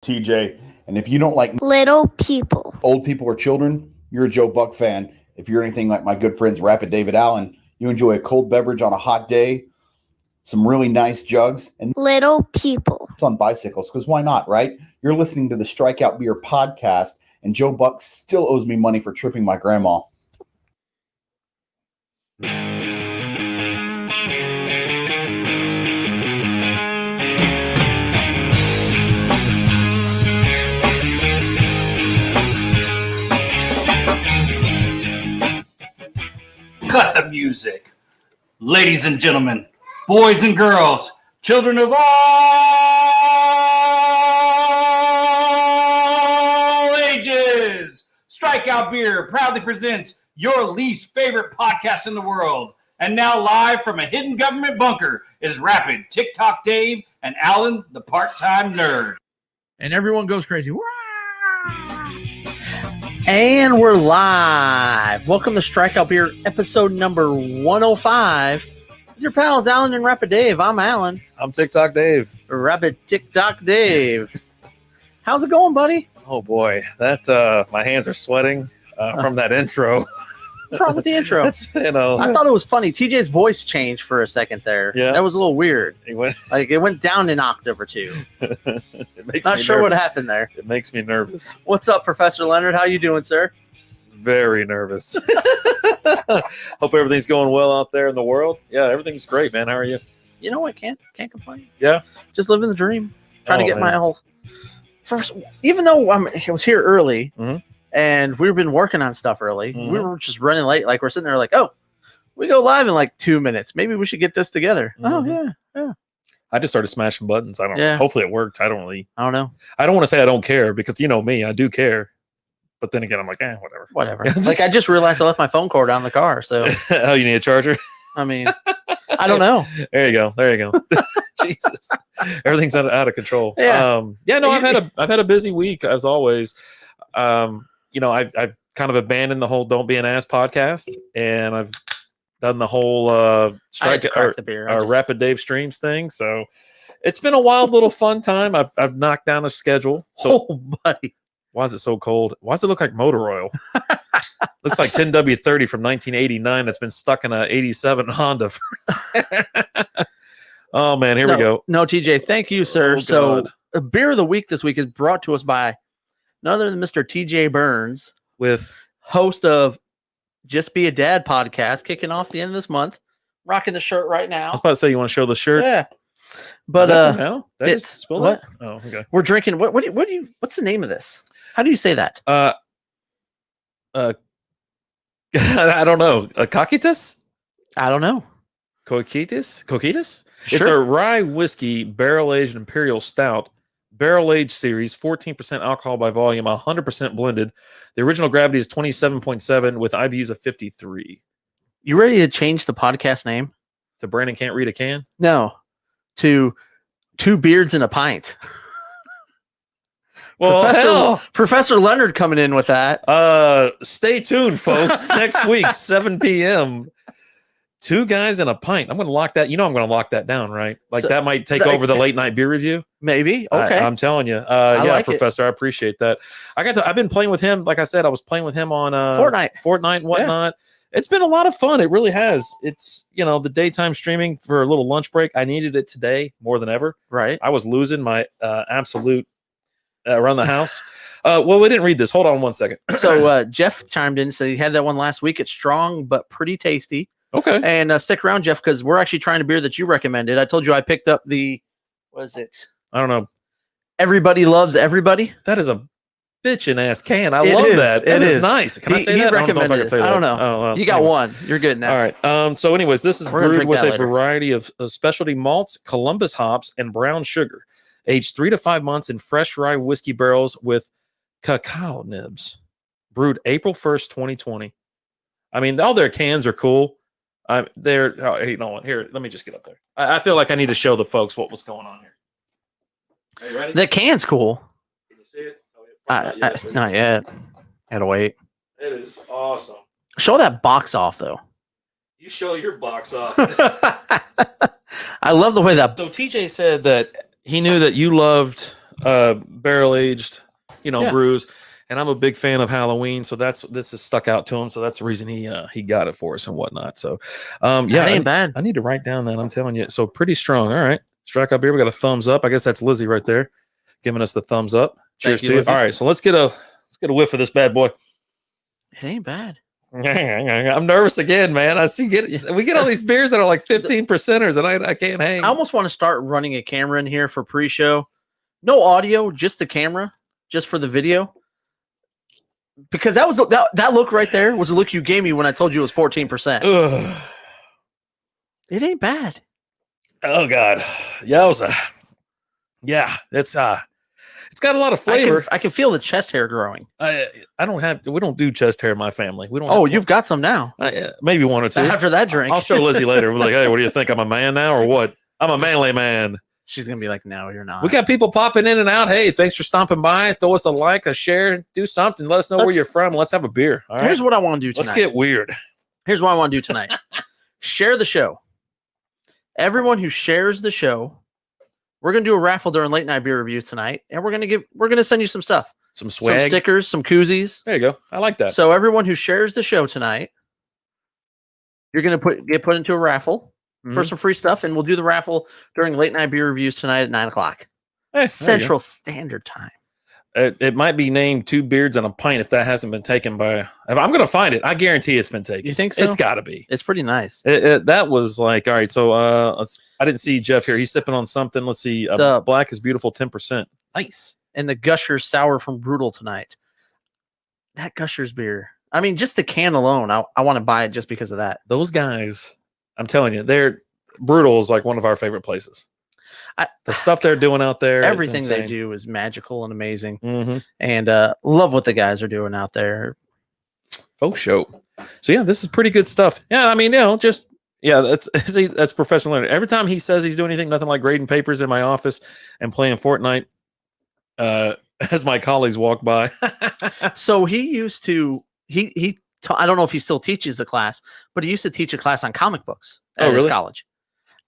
TJ. And if you don't like little people, old people, or children, you're a Joe Buck fan. If you're anything like my good friends Rapid David Allen, you enjoy a cold beverage on a hot day, some really nice jugs, and little people on bicycles, because why not, right? You're listening to the Strikeout Beer podcast, and Joe Buck still owes me money for tripping my grandma. Cut the music. Ladies and gentlemen, boys and girls, children of all ages, Strikeout Beer proudly presents your least favorite podcast in the world. And now live from a hidden government bunker is Rapid, TikTok Dave, and Alan, the part-time nerd. And everyone goes crazy. And we're live. Welcome to Strikeout Beer, episode number 105. With your pals, Alan and Rapid Dave. I'm Alan. I'm TikTok Dave. Rapid TikTok Dave. How's it going, buddy? Oh, boy. That my hands are sweating from that intro. What's wrong with the intro? I thought it was funny. TJ's voice changed for a second there. Yeah. That was a little weird. It went down an octave or two. Not sure what happened there. It makes me nervous. What's up, Professor Leonard? How you doing, sir? Very nervous. Hope everything's going well out there in the world. Yeah, everything's great, man. How are you? You know what? Can't complain. Yeah. Just living the dream. Trying to get my whole first. Even though I was here early. Mm-hmm. And we've been working on stuff early. Mm-hmm. We were just running late. Like, we're sitting there like, oh, we go live in like 2 minutes. Maybe we should get this together. Mm-hmm. Oh, yeah. I just started smashing buttons. Hopefully it worked. I don't know. I don't want to say I don't care because you know me, I do care. But then again, I'm like, whatever. Like, I just realized I left my phone cord out in the car. So, oh, you need a charger? I mean, I don't know. There you go. Jesus, everything's out of control. Yeah. No, I've had a busy week as always. I've kind of abandoned the whole "Don't Be an Ass" podcast, and I've done the whole Rapid Dave streams thing. So it's been a wild little fun time. I've knocked down a schedule. So, buddy, why is it so cold? Why does it look like motor oil? Looks like 10W30 from 1989 that's been stuck in a 87 Honda. Oh man, here we go. No, TJ, thank you, sir. So, a beer of the week this week is brought to us by none other than Mr. TJ Burns, with host of Just Be a Dad podcast, kicking off the end of this month. Rocking the shirt right now. I was about to say, you want to show the shirt? Yeah, but now it's what? Oh, okay. We're drinking. What's the name of this? How do you say that? I don't know. Coquitas? I don't know. Coquitas? Sure. It's a rye whiskey barrel-aged imperial stout. Barrel-aged series, 14% alcohol by volume, 100% blended. The original gravity is 27.7 with IBUs of 53. You ready to change the podcast name? To Brandon Can't Read a Can? No. To Two Beards and a Pint. Well, Professor Leonard coming in with that. Stay tuned, folks. Next week, 7 p.m. Two Guys and a Pint. I'm going to lock that. I'm going to lock that down, right? Like, so, that might take over the late night beer review. Maybe. Okay. I'm telling you. Professor, I appreciate that. I've been playing with him. Like I said, I was playing with him on Fortnite and whatnot. Yeah. It's been a lot of fun. It really has. It's, the daytime streaming for a little lunch break. I needed it today more than ever. Right. I was losing my absolute around the house. Well, we didn't read this. Hold on one second. So Jeff chimed in, said he had that one last week. It's strong, but pretty tasty. Okay. And stick around, Jeff, because we're actually trying a beer that you recommended. I told you I picked up the, what is it? I don't know. Everybody Loves Everybody. That is a bitchin' ass can. I love that. It is nice. Can I say that? I don't know if I can say that. I don't know. You got one. You're good now. All right. So anyways, this is brewed with a variety of specialty malts, Columbus hops, and brown sugar. Aged 3 to 5 months in fresh rye whiskey barrels with cacao nibs. Brewed April 1st, 2020. I mean, all their cans are cool. Here, let me just get up there. I feel like I need to show the folks what was going on here. Are you ready? The can's cool. Can you see it? Not yet. Had to wait. It is awesome. Show that box off, though. You show your box off. I love the way that. So TJ said that he knew that you loved barrel aged, Yeah. brews. And I'm a big fan of Halloween, so this is stuck out to him. So that's the reason he got it for us and whatnot. So, That ain't bad. I need to write down that. I'm telling you. So pretty strong. All right, Strikeout Beer. We got a thumbs up. I guess that's Lizzie right there, giving us the thumbs up. Cheers to you. All right, so let's get a whiff of this bad boy. It ain't bad. I'm nervous again, man. We get all these beers that are like 15%ers, and I can't hang. I almost want to start running a camera in here for pre-show. No audio, just the camera, just for the video. Because that look right there was the look you gave me when I told you it was 14%. Ugh. It ain't bad. Oh God, yowza. Yeah, it's got a lot of flavor. I can feel the chest hair growing. We don't do chest hair in my family. We don't. Oh, you've got some now. Maybe one or two after that drink. I'll show Lizzie later. We're like, hey, what do you think? I'm a man now or what? I'm a manly man. She's gonna be like, no, you're not. We got people popping in and out. Hey, thanks for stopping by. Throw us a like, a share, do something. Let us know where you're from. Let's have a beer. All right? Here's what I want to do tonight. Let's get weird. Here's what I want to do tonight. Share the show. Everyone who shares the show, we're gonna do a raffle during late night beer reviews tonight, and we're gonna send you some stuff, some swag, some stickers, some koozies. There you go. I like that. So everyone who shares the show tonight, you're gonna get put into a raffle for some free stuff, and we'll do the raffle during late night beer reviews tonight at 9:00 Central Standard Time. It might be named Two Beards and a Pint if that hasn't been taken by. If I'm going to find it, I guarantee it's been taken. You think so? It's got to be. It's pretty nice. That was like, all right. So I didn't see Jeff here. He's sipping on something. Let's see. The Black is Beautiful, 10%. Nice. And the Gushers Sour from Brutal tonight. That Gushers beer. I mean, just the can alone, I want to buy it just because of that. Those guys, I'm telling you, Brutal is like one of our favorite places. The stuff they're doing out there, everything they do is magical and amazing, and love what the guys are doing out there. Faux show. So yeah, this is pretty good stuff. Yeah, I mean, that's professional learning. Every time he says he's doing anything, nothing like grading papers in my office and playing Fortnite, as my colleagues walk by. So he used to I don't know if he still teaches the class, but he used to teach a class on comic books at his college,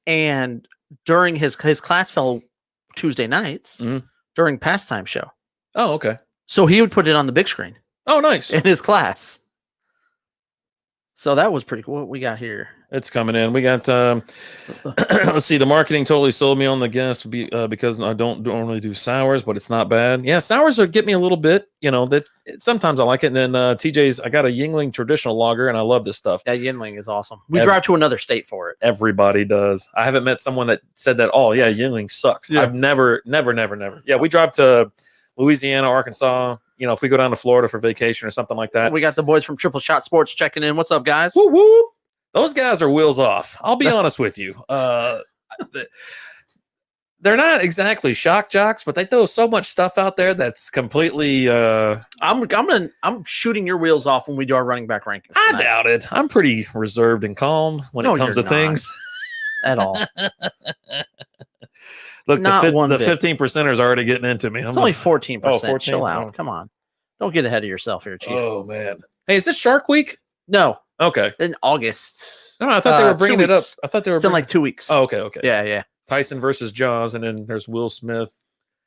and during his class fell Tuesday nights during pastime show. Oh, okay. So he would put it on the big screen. Oh, nice. In his class. So that was pretty cool. What we got here? It's coming in. We got, let's see, the marketing totally sold me on the guest because I don't normally do sours, but it's not bad. Yeah, sours get me a little bit, that sometimes I like it. And then TJ's, I got a Yingling traditional lager, and I love this stuff. Yeah, Yingling is awesome. We drive to another state for it. Everybody does. I haven't met someone that said that, oh, yeah, Yingling sucks. Yeah. I've never. Yeah, we drive to Louisiana, Arkansas. If we go down to Florida for vacation or something like that. We got the boys from Triple Shot Sports checking in. What's up, guys? Woo woo. Those guys are wheels off. I'll be honest with you. They're not exactly shock jocks, but they throw so much stuff out there that's completely. I'm shooting your wheels off when we do our running back rankings tonight. I doubt it. I'm pretty reserved and calm when it comes to things. At all. Look, the 15% is already getting into me. It's only 14%. Oh, 14? Chill out. Come on. Don't get ahead of yourself here, Chief. Oh, man. Hey, is it Shark Week? No. Okay. In August. No, I thought they were bringing it up. I thought they were. It's in like 2 weeks. Oh, okay. Yeah. Tyson versus Jaws, and then there's Will Smith.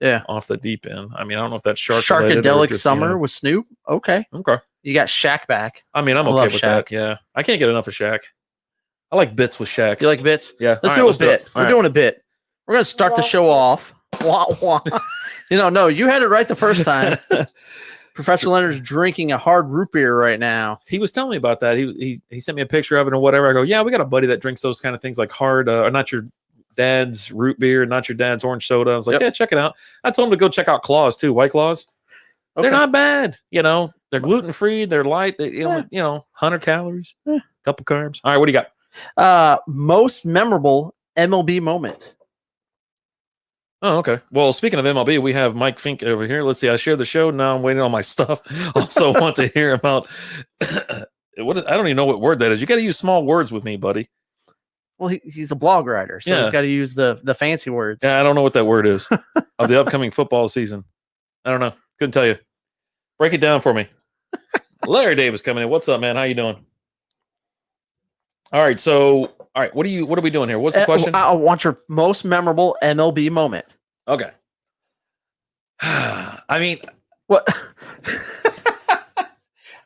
Yeah. Off the deep end. I mean, I don't know if that's Sharkadelic Summer with Snoop. Okay. Okay. You got Shaq back. I mean, I'm okay with that. Yeah. I can't get enough of Shaq. I like bits with Shaq. You like bits? Yeah. Let's do a bit. We're doing a bit. We're going to start the show off. Wah, wah. No, you had it right the first time. Professor Leonard's drinking a hard root beer right now. He was telling me about that. He sent me a picture of it or whatever. I go, yeah, we got a buddy that drinks those kind of things like hard, or not your dad's root beer, not your dad's orange soda. I was like, yeah, check it out. I told him to go check out Claws too, White Claws. Okay. They're not bad. They're gluten free. They're light. 100 calories, couple carbs. All right, what do you got? Most memorable MLB moment. Oh, okay. Well, speaking of MLB, we have Mike Fink over here. Let's see. I shared the show. Now I'm waiting on my stuff. Also want to hear about I don't even know what word that is. You got to use small words with me, buddy. Well, he's a blog writer, so he's got to use the fancy words. Yeah, I don't know what that word is of the upcoming football season. I don't know. Couldn't tell you. Break it down for me. Larry Davis coming in. What's up, man? How you doing? All right. So, what are we doing here? What's the question? I want your most memorable MLB moment. Okay. I mean, what?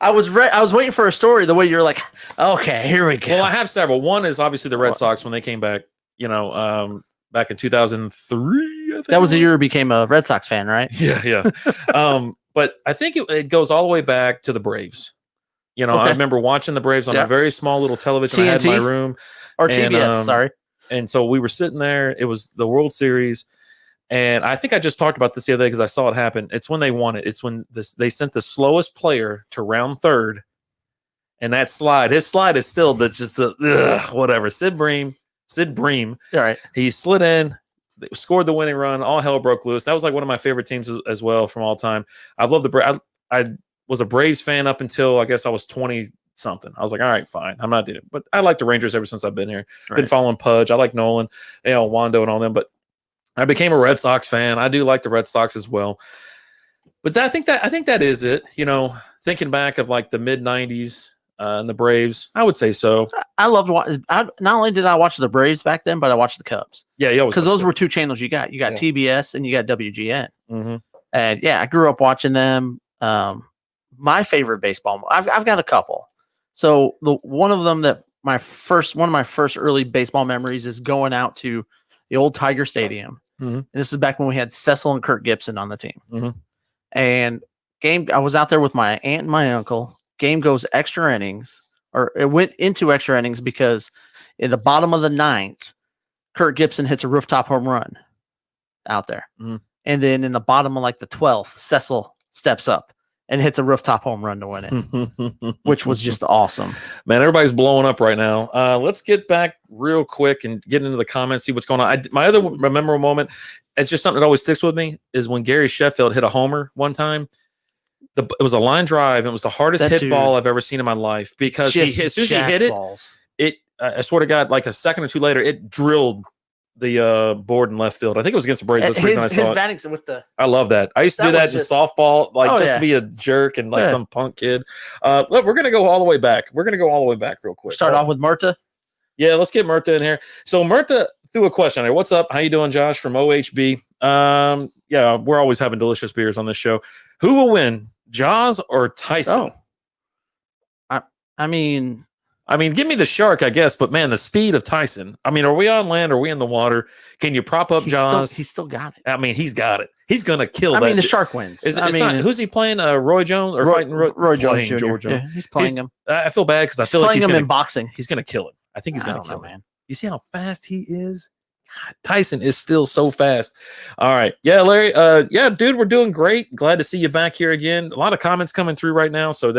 I was waiting for a story the way you're like, okay, here we go. well, I have several. One is obviously the Red Sox when they came back, back in 2003. I think that was the year you became a Red Sox fan, right? Yeah. But I think it goes all the way back to the Braves. I Okay. remember watching the Braves on a very small little television I had in my room. Or TBS, sorry. And so we were sitting there. It was the World Series. And I think I just talked about this the other day because I saw it happen. It's when they won it. It's when they sent the slowest player to round third. And that slide, his slide is still whatever. Sid Bream. All right. He slid in, scored the winning run. All hell broke loose. That was like one of my favorite teams as well from all time. I love the Braves. I was a Braves fan up until I guess I was 20 something. I was like, all right, fine. I'm not doing it. But I like the Rangers ever since I've been here. Right. Been following Pudge. I like Nolan, Wando and all them. But I became a Red Sox fan. I do like the Red Sox as well. But I think that is it. Thinking back of like the mid 90s and the Braves, I would say so. I loved watching. Not only did I watch the Braves back then, but I watched the Cubs. Yeah, because those were two channels you got. You got TBS and you got WGN. Mm-hmm. And I grew up watching them. My favorite baseball. I've got a couple. So one of them that one of my first early baseball memories is going out to the old Tiger Stadium. Mm-hmm. And this is back when we had Cecil and Kirk Gibson on the team. Mm-hmm. And I was out there with my aunt and my uncle. Game goes extra innings, or it went into extra innings because in the bottom of the ninth, Kirk Gibson hits a rooftop home run out there. Mm-hmm. And then in the bottom of like the 12th, Cecil steps up and hits a rooftop home run to win it, which was just awesome. Man, everybody's blowing up right now. Let's get back real quick and get into the comments, see what's going on. My other memorable moment, it's just something that always sticks with me, is when Gary Sheffield hit a homer one time. It was a line drive. It was the hardest hit ball I've ever seen in my life because as soon as he hit it, I swear to God, like a second or two later, it drilled the board in left field. I think it was against the Braves. That's the reason I saw it. I love that. I used to do that in softball, to be a jerk and some punk kid. Look, we're gonna go all the way back. We're gonna go all the way back real quick. Start off with Murta. Yeah, let's get Murta in here. So Murta threw a question here. What's up? How you doing, Josh from OHB? We're always having delicious beers on this show. Who will win, Jaws or Tyson? I mean, give me the shark, I guess, but man, the speed of Tyson. I mean, are we on land? Are we in the water? Can you prop up Jaws? He's still got it. I mean, he's got it. He's gonna kill that. I mean, the shark wins. Who's he playing? Roy Jones or fighting Roy Jones Jr. George Jones? Yeah, he's playing him. I feel bad because I feel like he's playing him in boxing. He's gonna kill him. I think he's gonna kill him. Man. You see how fast he is? God, Tyson is still so fast. All right. Yeah, Larry. Dude, we're doing great. Glad to see you back here again. A lot of comments coming through right now. So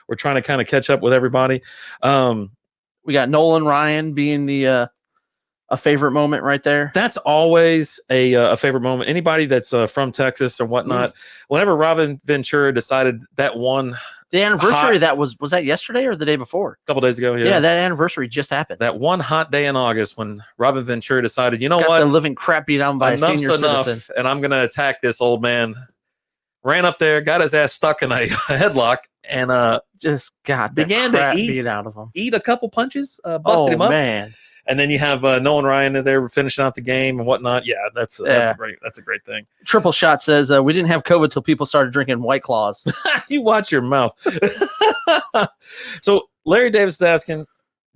we're trying to kind of catch up with everybody. We got Nolan Ryan being the a favorite moment right there. That's always a favorite moment. Anybody that's from Texas or whatnot, whenever Robin Ventura decided that one. The anniversary was that yesterday or the day before? A couple days ago, yeah. Yeah, that anniversary just happened. That one hot day in August when Robin Ventura decided, you know what? The living crap beat on by a senior citizen. And I'm going to attack this old man. Ran up there, got his ass stuck in a headlock, and just began to beat out of him. Eat a couple punches, busted him up. Man. And then you have Nolan Ryan in there finishing out the game and whatnot. Yeah, that's a great thing. Triple Shot says we didn't have COVID till people started drinking White Claws. You watch your mouth. So Larry Davis is asking,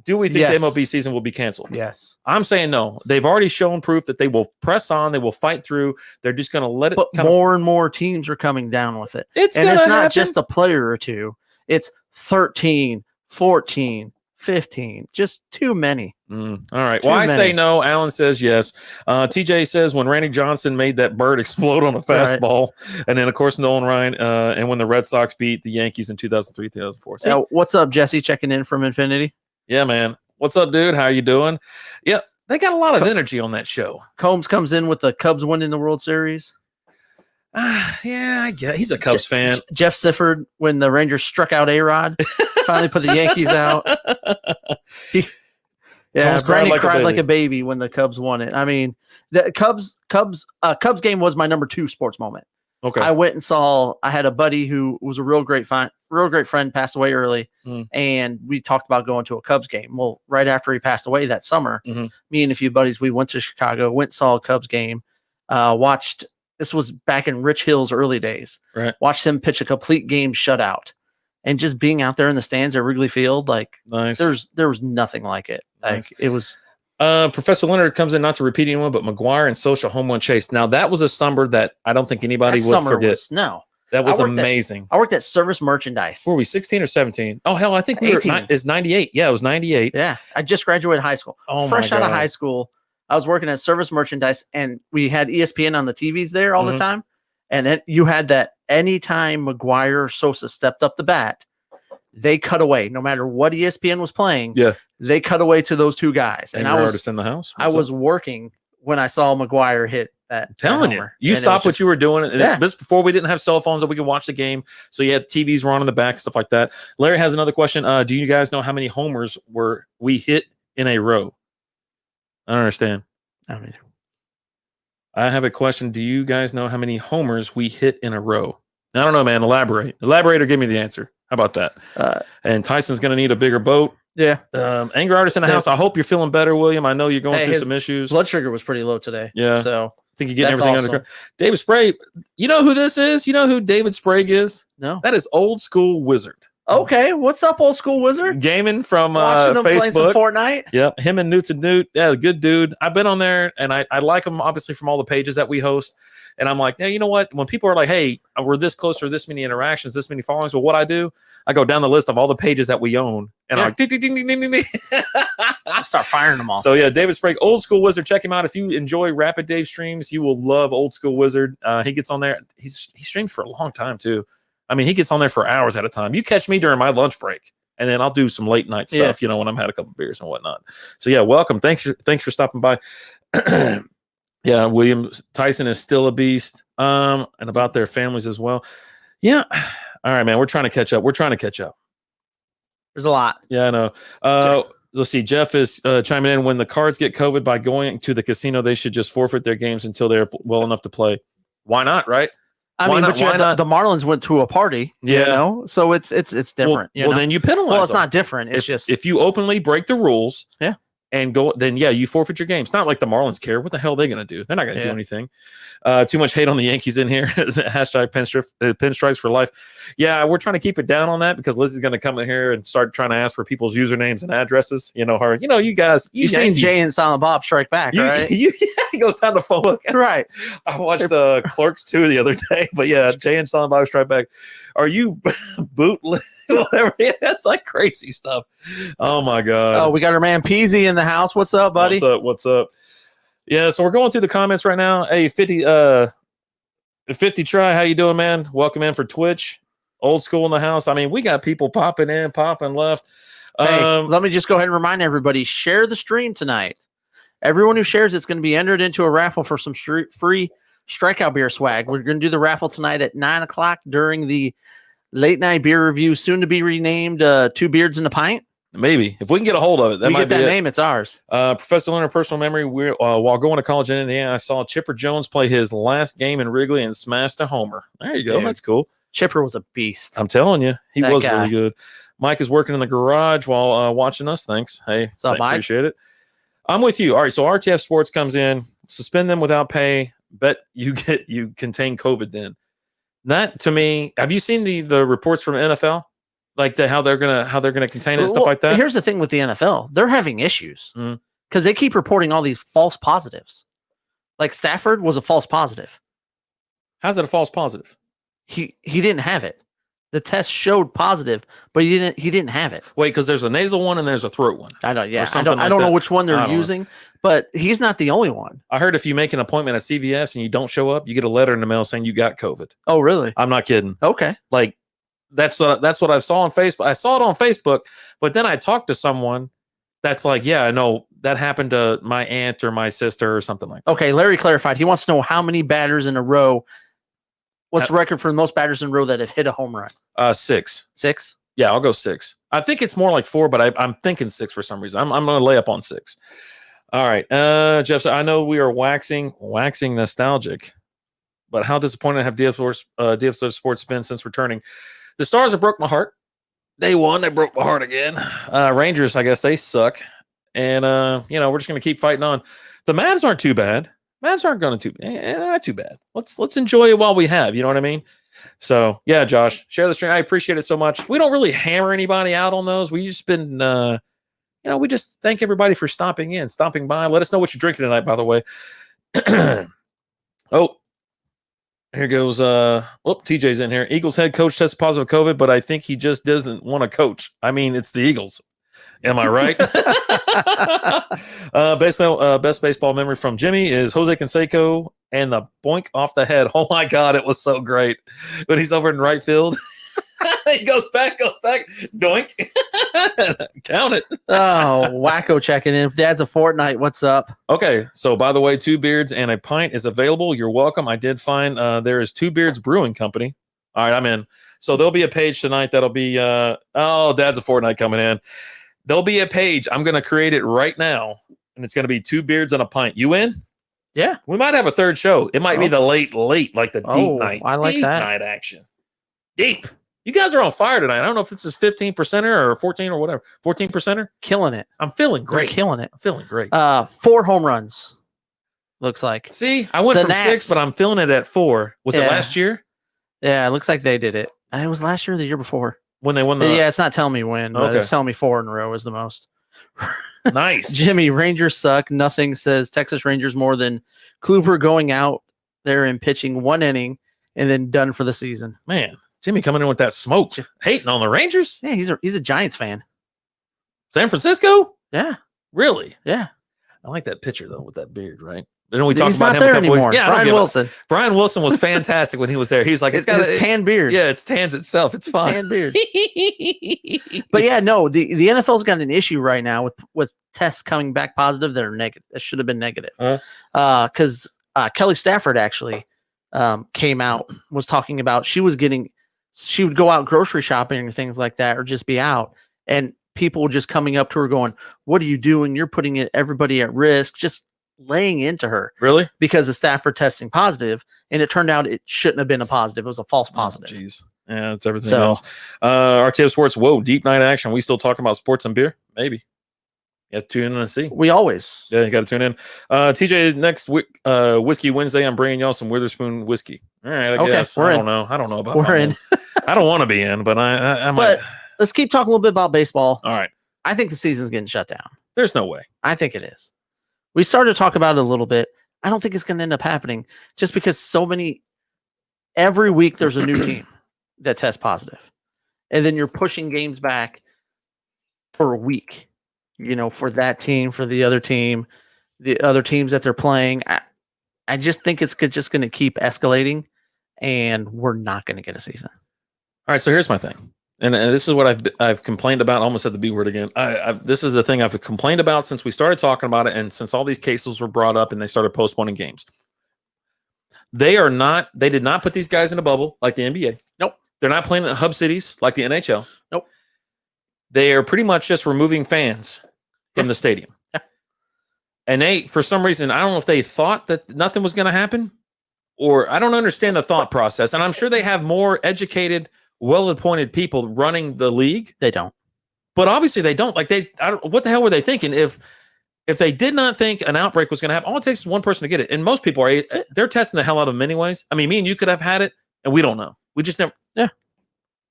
do we think the MLB season will be canceled? Yes. I'm saying no. They've already shown proof that they will press on. They will fight through. They're just going to let it. But more and more teams are coming down with it. It's not just a player or two. It's 13, 14, 15. Just too many. All right. Well, I say no. Alan says yes. TJ says when Randy Johnson made that bird explode on a fastball. Right. And then, of course, Nolan Ryan. And when the Red Sox beat the Yankees in 2003, 2004. What's up, Jesse? Checking in from Infinity. Yeah, man. What's up, dude? How you doing? Yeah, they got a lot of energy on that show. Combs comes in with the Cubs winning the World Series. Yeah, I get it. He's a Cubs fan. Jeff Sifford, when the Rangers struck out A-Rod, finally put the Yankees out. Brandy cried like a baby when the Cubs won it. I mean, the Cubs game was my number 2 sports moment. Okay. I went and saw. I had a buddy who was a real great friend, passed away early, and we talked about going to a Cubs game. Well, right after he passed away that summer, me and a few buddies, we went to Chicago, went and saw a Cubs game, watched This was back in Rich Hill's early days. Right. Watched him pitch a complete game shutout. And just being out there in the stands at Wrigley Field, like nice. There was nothing like it. Like Nice. it was. Professor Leonard comes in, not to repeat anyone, but McGuire and Social home run chase. Now that was a summer that I don't think anybody would forget. That was amazing. I worked at Service Merchandise. Were we 16 or 17? Oh hell, I think we were. It's 98. Yeah, it was 98. Yeah, I just graduated high school. Fresh out of high school, I was working at Service Merchandise, and we had ESPN on the TVs there all the time. And you had that anytime McGuire or Sosa stepped up the bat, they cut away. No matter what ESPN was playing, they cut away to those two guys. And I was artist in the house. I was working when I saw McGuire hit that. I'm telling you, you stopped what you were doing. And this before we didn't have cell phones that we could watch the game. So you had TVs were on in the back, stuff like that. Larry has another question. Do you guys know how many homers we hit in a row? I don't understand. I have a question. Do you guys know how many homers we hit in a row? I don't know, man. Elaborate or give me the answer. How about that? And Tyson's going to need a bigger boat. Yeah. Anger artist in the house. I hope you're feeling better, William. I know you're going through some issues. Blood sugar was pretty low today. Yeah. So I think you're getting everything under control. David Sprague. You know who this is? You know who David Sprague is? No. That is Old School Wizard. Okay. What's up, Old School Wizard? Gaming from Watching them Facebook. Play some Fortnite. Yep. Him and Newt and Newt. Yeah, good dude. I've been on there and I like him obviously from all the pages that we host. And I'm like, yeah, you know what? When people are like, hey, we're this close or this many interactions, this many followings, well, what I do, I go down the list of all the pages that we own. And I'm like, ding, ding, ding, ding, ding, ding. I start firing them all. So, yeah, David Sprague, Old School Wizard. Check him out. If you enjoy Rapid Dave streams, you will love Old School Wizard. He gets on there. He streams for a long time, too. I mean, he gets on there for hours at a time. You catch me during my lunch break. And then I'll do some late night stuff, when I'm had a couple beers and whatnot. So, yeah, welcome. Thanks for stopping by. Yeah, William Tyson is still a beast. And about their families as well. Yeah. All right, man. We're trying to catch up. There's a lot. Yeah, I know. Let's see. Jeff is chiming in. When the Cards get COVID by going to the casino, they should just forfeit their games until they're well enough to play. Why not? Right? The Marlins went to a party. Yeah. So it's different. Well, then you penalize. Well, it's them. not different. It's just if you openly break the rules. Yeah. And go, then you forfeit your game. It's not like the Marlins care. What the hell are they going to do? They're not going to do anything. Too much hate on the Yankees in here. Hashtag pinstripes for life. Yeah, we're trying to keep it down on that because Lizzie's going to come in here and start trying to ask for people's usernames and addresses. You know her. You know you guys. You've seen Jay and Silent Bob Strike Back, right? He goes down to phone. Right. I watched Clerks 2 the other day, but yeah, Jay and Silent Bob Strike Back. Are you bootleg? Whatever. That's like crazy stuff. Oh my god. Oh, we got our man Peasy in the house. What's up, buddy? What's up? Yeah, so we're going through the comments right now. Hey, 50 try. How you doing, man? Welcome in for Twitch. Old School in the house. I mean, we got people popping in, popping left. Hey, let me just go ahead and remind everybody, share the stream tonight. Everyone who shares it's going to be entered into a raffle for some free Strikeout Beer swag. We're going to do the raffle tonight at 9:00 during the late night beer review, soon to be renamed Two Beards in a Pint. Maybe if we can get a hold of it, that might get that name. It's ours. Professor Leonard, personal memory. While going to college in Indiana, I saw Chipper Jones play his last game in Wrigley and smashed a homer. There you go. Dude, that's cool. Chipper was a beast. I'm telling you, he was really good. Mike is working in the garage while watching us. Thanks. Hey, Mike? Appreciate it. I'm with you. All right, so RTF Sports comes in, suspend them without pay. Bet you contain COVID. Then that to me, have you seen the reports from NFL? Like how they're gonna contain it and stuff like that. Here's the thing with the NFL: they're having issues because they keep reporting all these false positives. Like Stafford was a false positive. How's it a false positive? He didn't have it. The test showed positive, but he didn't have it. Wait, because there's a nasal one and there's a throat one. I don't. Yeah, I don't know which one they're using, but he's not the only one. I heard if you make an appointment at CVS and you don't show up, you get a letter in the mail saying you got COVID. Oh, really? I'm not kidding. Okay. Like. That's what I saw on Facebook. I saw it on Facebook, but then I talked to someone that's like, yeah, I know that happened to my aunt or my sister or something like that. Okay, Larry clarified. He wants to know how many batters in a row. What's the record for the most batters in a row that have hit a home run? 6. 6? Yeah, I'll go 6. I think it's more like 4, but I'm thinking 6 for some reason. I'm going to lay up on 6. All right, Jeff. I know we are waxing nostalgic, but how disappointed have DF Sports been since returning? The Stars have broke my heart. They won. They broke my heart again. Rangers, I guess they suck. And, we're just going to keep fighting on. The Mavs aren't too bad. Mavs aren't going to not too bad. Let's enjoy it while we have. You know what I mean? So yeah, Josh, share the stream. I appreciate it so much. We don't really hammer anybody out on those. We just been we just thank everybody for stopping by. Let us know what you're drinking tonight, by the way. Oh, here goes TJ's in here. Eagles head coach tested positive COVID, but I think he just doesn't want to coach. I mean, it's the Eagles. Am I right? Best baseball memory from Jimmy is Jose Canseco and the boink off the head. Oh my God, it was so great when he's over in right field. He goes back, doink. Count it. Oh, Wacko checking in. Dad's a Fortnite. What's up? Okay, so by the way, 2 Beards and a pint is available. You're welcome. I did find there is 2 Beards Brewing Company. All right, I'm in. So there'll be a page tonight that'll be Dad's a Fortnite coming in. There'll be a page. I'm going to create it right now, and it's going to be 2 Beards and a pint. You in? Yeah. We might have a third show. It might be the late, like the deep night. I like deep that. Night action. Deep. You guys are on fire tonight. I don't know if this is 15%er or 14 or whatever. 14%er? Killing it. I'm feeling great. They're killing it. I'm feeling great. 4 home runs. Looks like. See, I went from 6, but I'm feeling it at 4. Was it last year? Yeah, it looks like they did it. It was last year or the year before. When they won the... Yeah, it's not telling me when, but it's telling me 4 in a row is the most. Nice. Jimmy, Rangers suck. Nothing says Texas Rangers more than Kluber going out there and pitching 1 inning and then done for the season. Man, Jimmy coming in with that smoke. Hating on the Rangers? Yeah, he's a Giants fan. San Francisco? Yeah. Really? Yeah. I like that picture, though, with that beard, right? Then we talked He's about not him there a couple anymore. weeks. Yeah, Brian Wilson. Brian Wilson was fantastic when he was there. He's like, it's got a tan beard. Yeah, it's tans itself. It's fine. Tan beard. But yeah, no, the NFL's got an issue right now with tests coming back positive that are negative. That should have been negative. Because Kelly Stafford actually came out, was talking about she would go out grocery shopping and things like that, or just be out, and people just coming up to her going, "What are you doing? You're putting everybody at risk." Just laying into her. Really? Because of Stafford testing positive, and it turned out it shouldn't have been a positive. It was a false positive. Jeez. Yeah, it's everything else. RTF Sports, whoa, deep night action. We still talking about sports and beer? Maybe. You have to tune in and see. We always. Yeah, you got to tune in. TJ, next Whiskey Wednesday, I'm bringing y'all some Witherspoon whiskey. All right, I guess. I don't know. I don't know about We're in. I don't want to be in, but I might. But let's keep talking a little bit about baseball. All right. I think the season's getting shut down. There's no way. I think it is. We started to talk about it a little bit. I don't think it's going to end up happening just because every week there's a new team that tests positive. And then you're pushing games back for a week, for that team, for the other team, the other teams that they're playing. I just think it's just going to keep escalating, and we're not going to get a season. All right, so here's my thing. And this is what I've complained about. I almost said the B word again. This is the thing I've complained about since we started talking about it, and since all these cases were brought up and they started postponing games. They did not put these guys in a bubble like the NBA. Nope. They're not playing in hub cities like the NHL. Nope. They are pretty much just removing fans from the stadium. Yeah. And they, for some reason, I don't know if they thought that nothing was going to happen, or I don't understand the thought process. And I'm sure they have more educated, well-appointed people running the league. They don't. But obviously they don't. Like what the hell were they thinking? If they did not think an outbreak was going to happen, all it takes is one person to get it. And most people they're testing the hell out of them anyways. I mean, me and you could have had it, and we don't know. We just never. Yeah.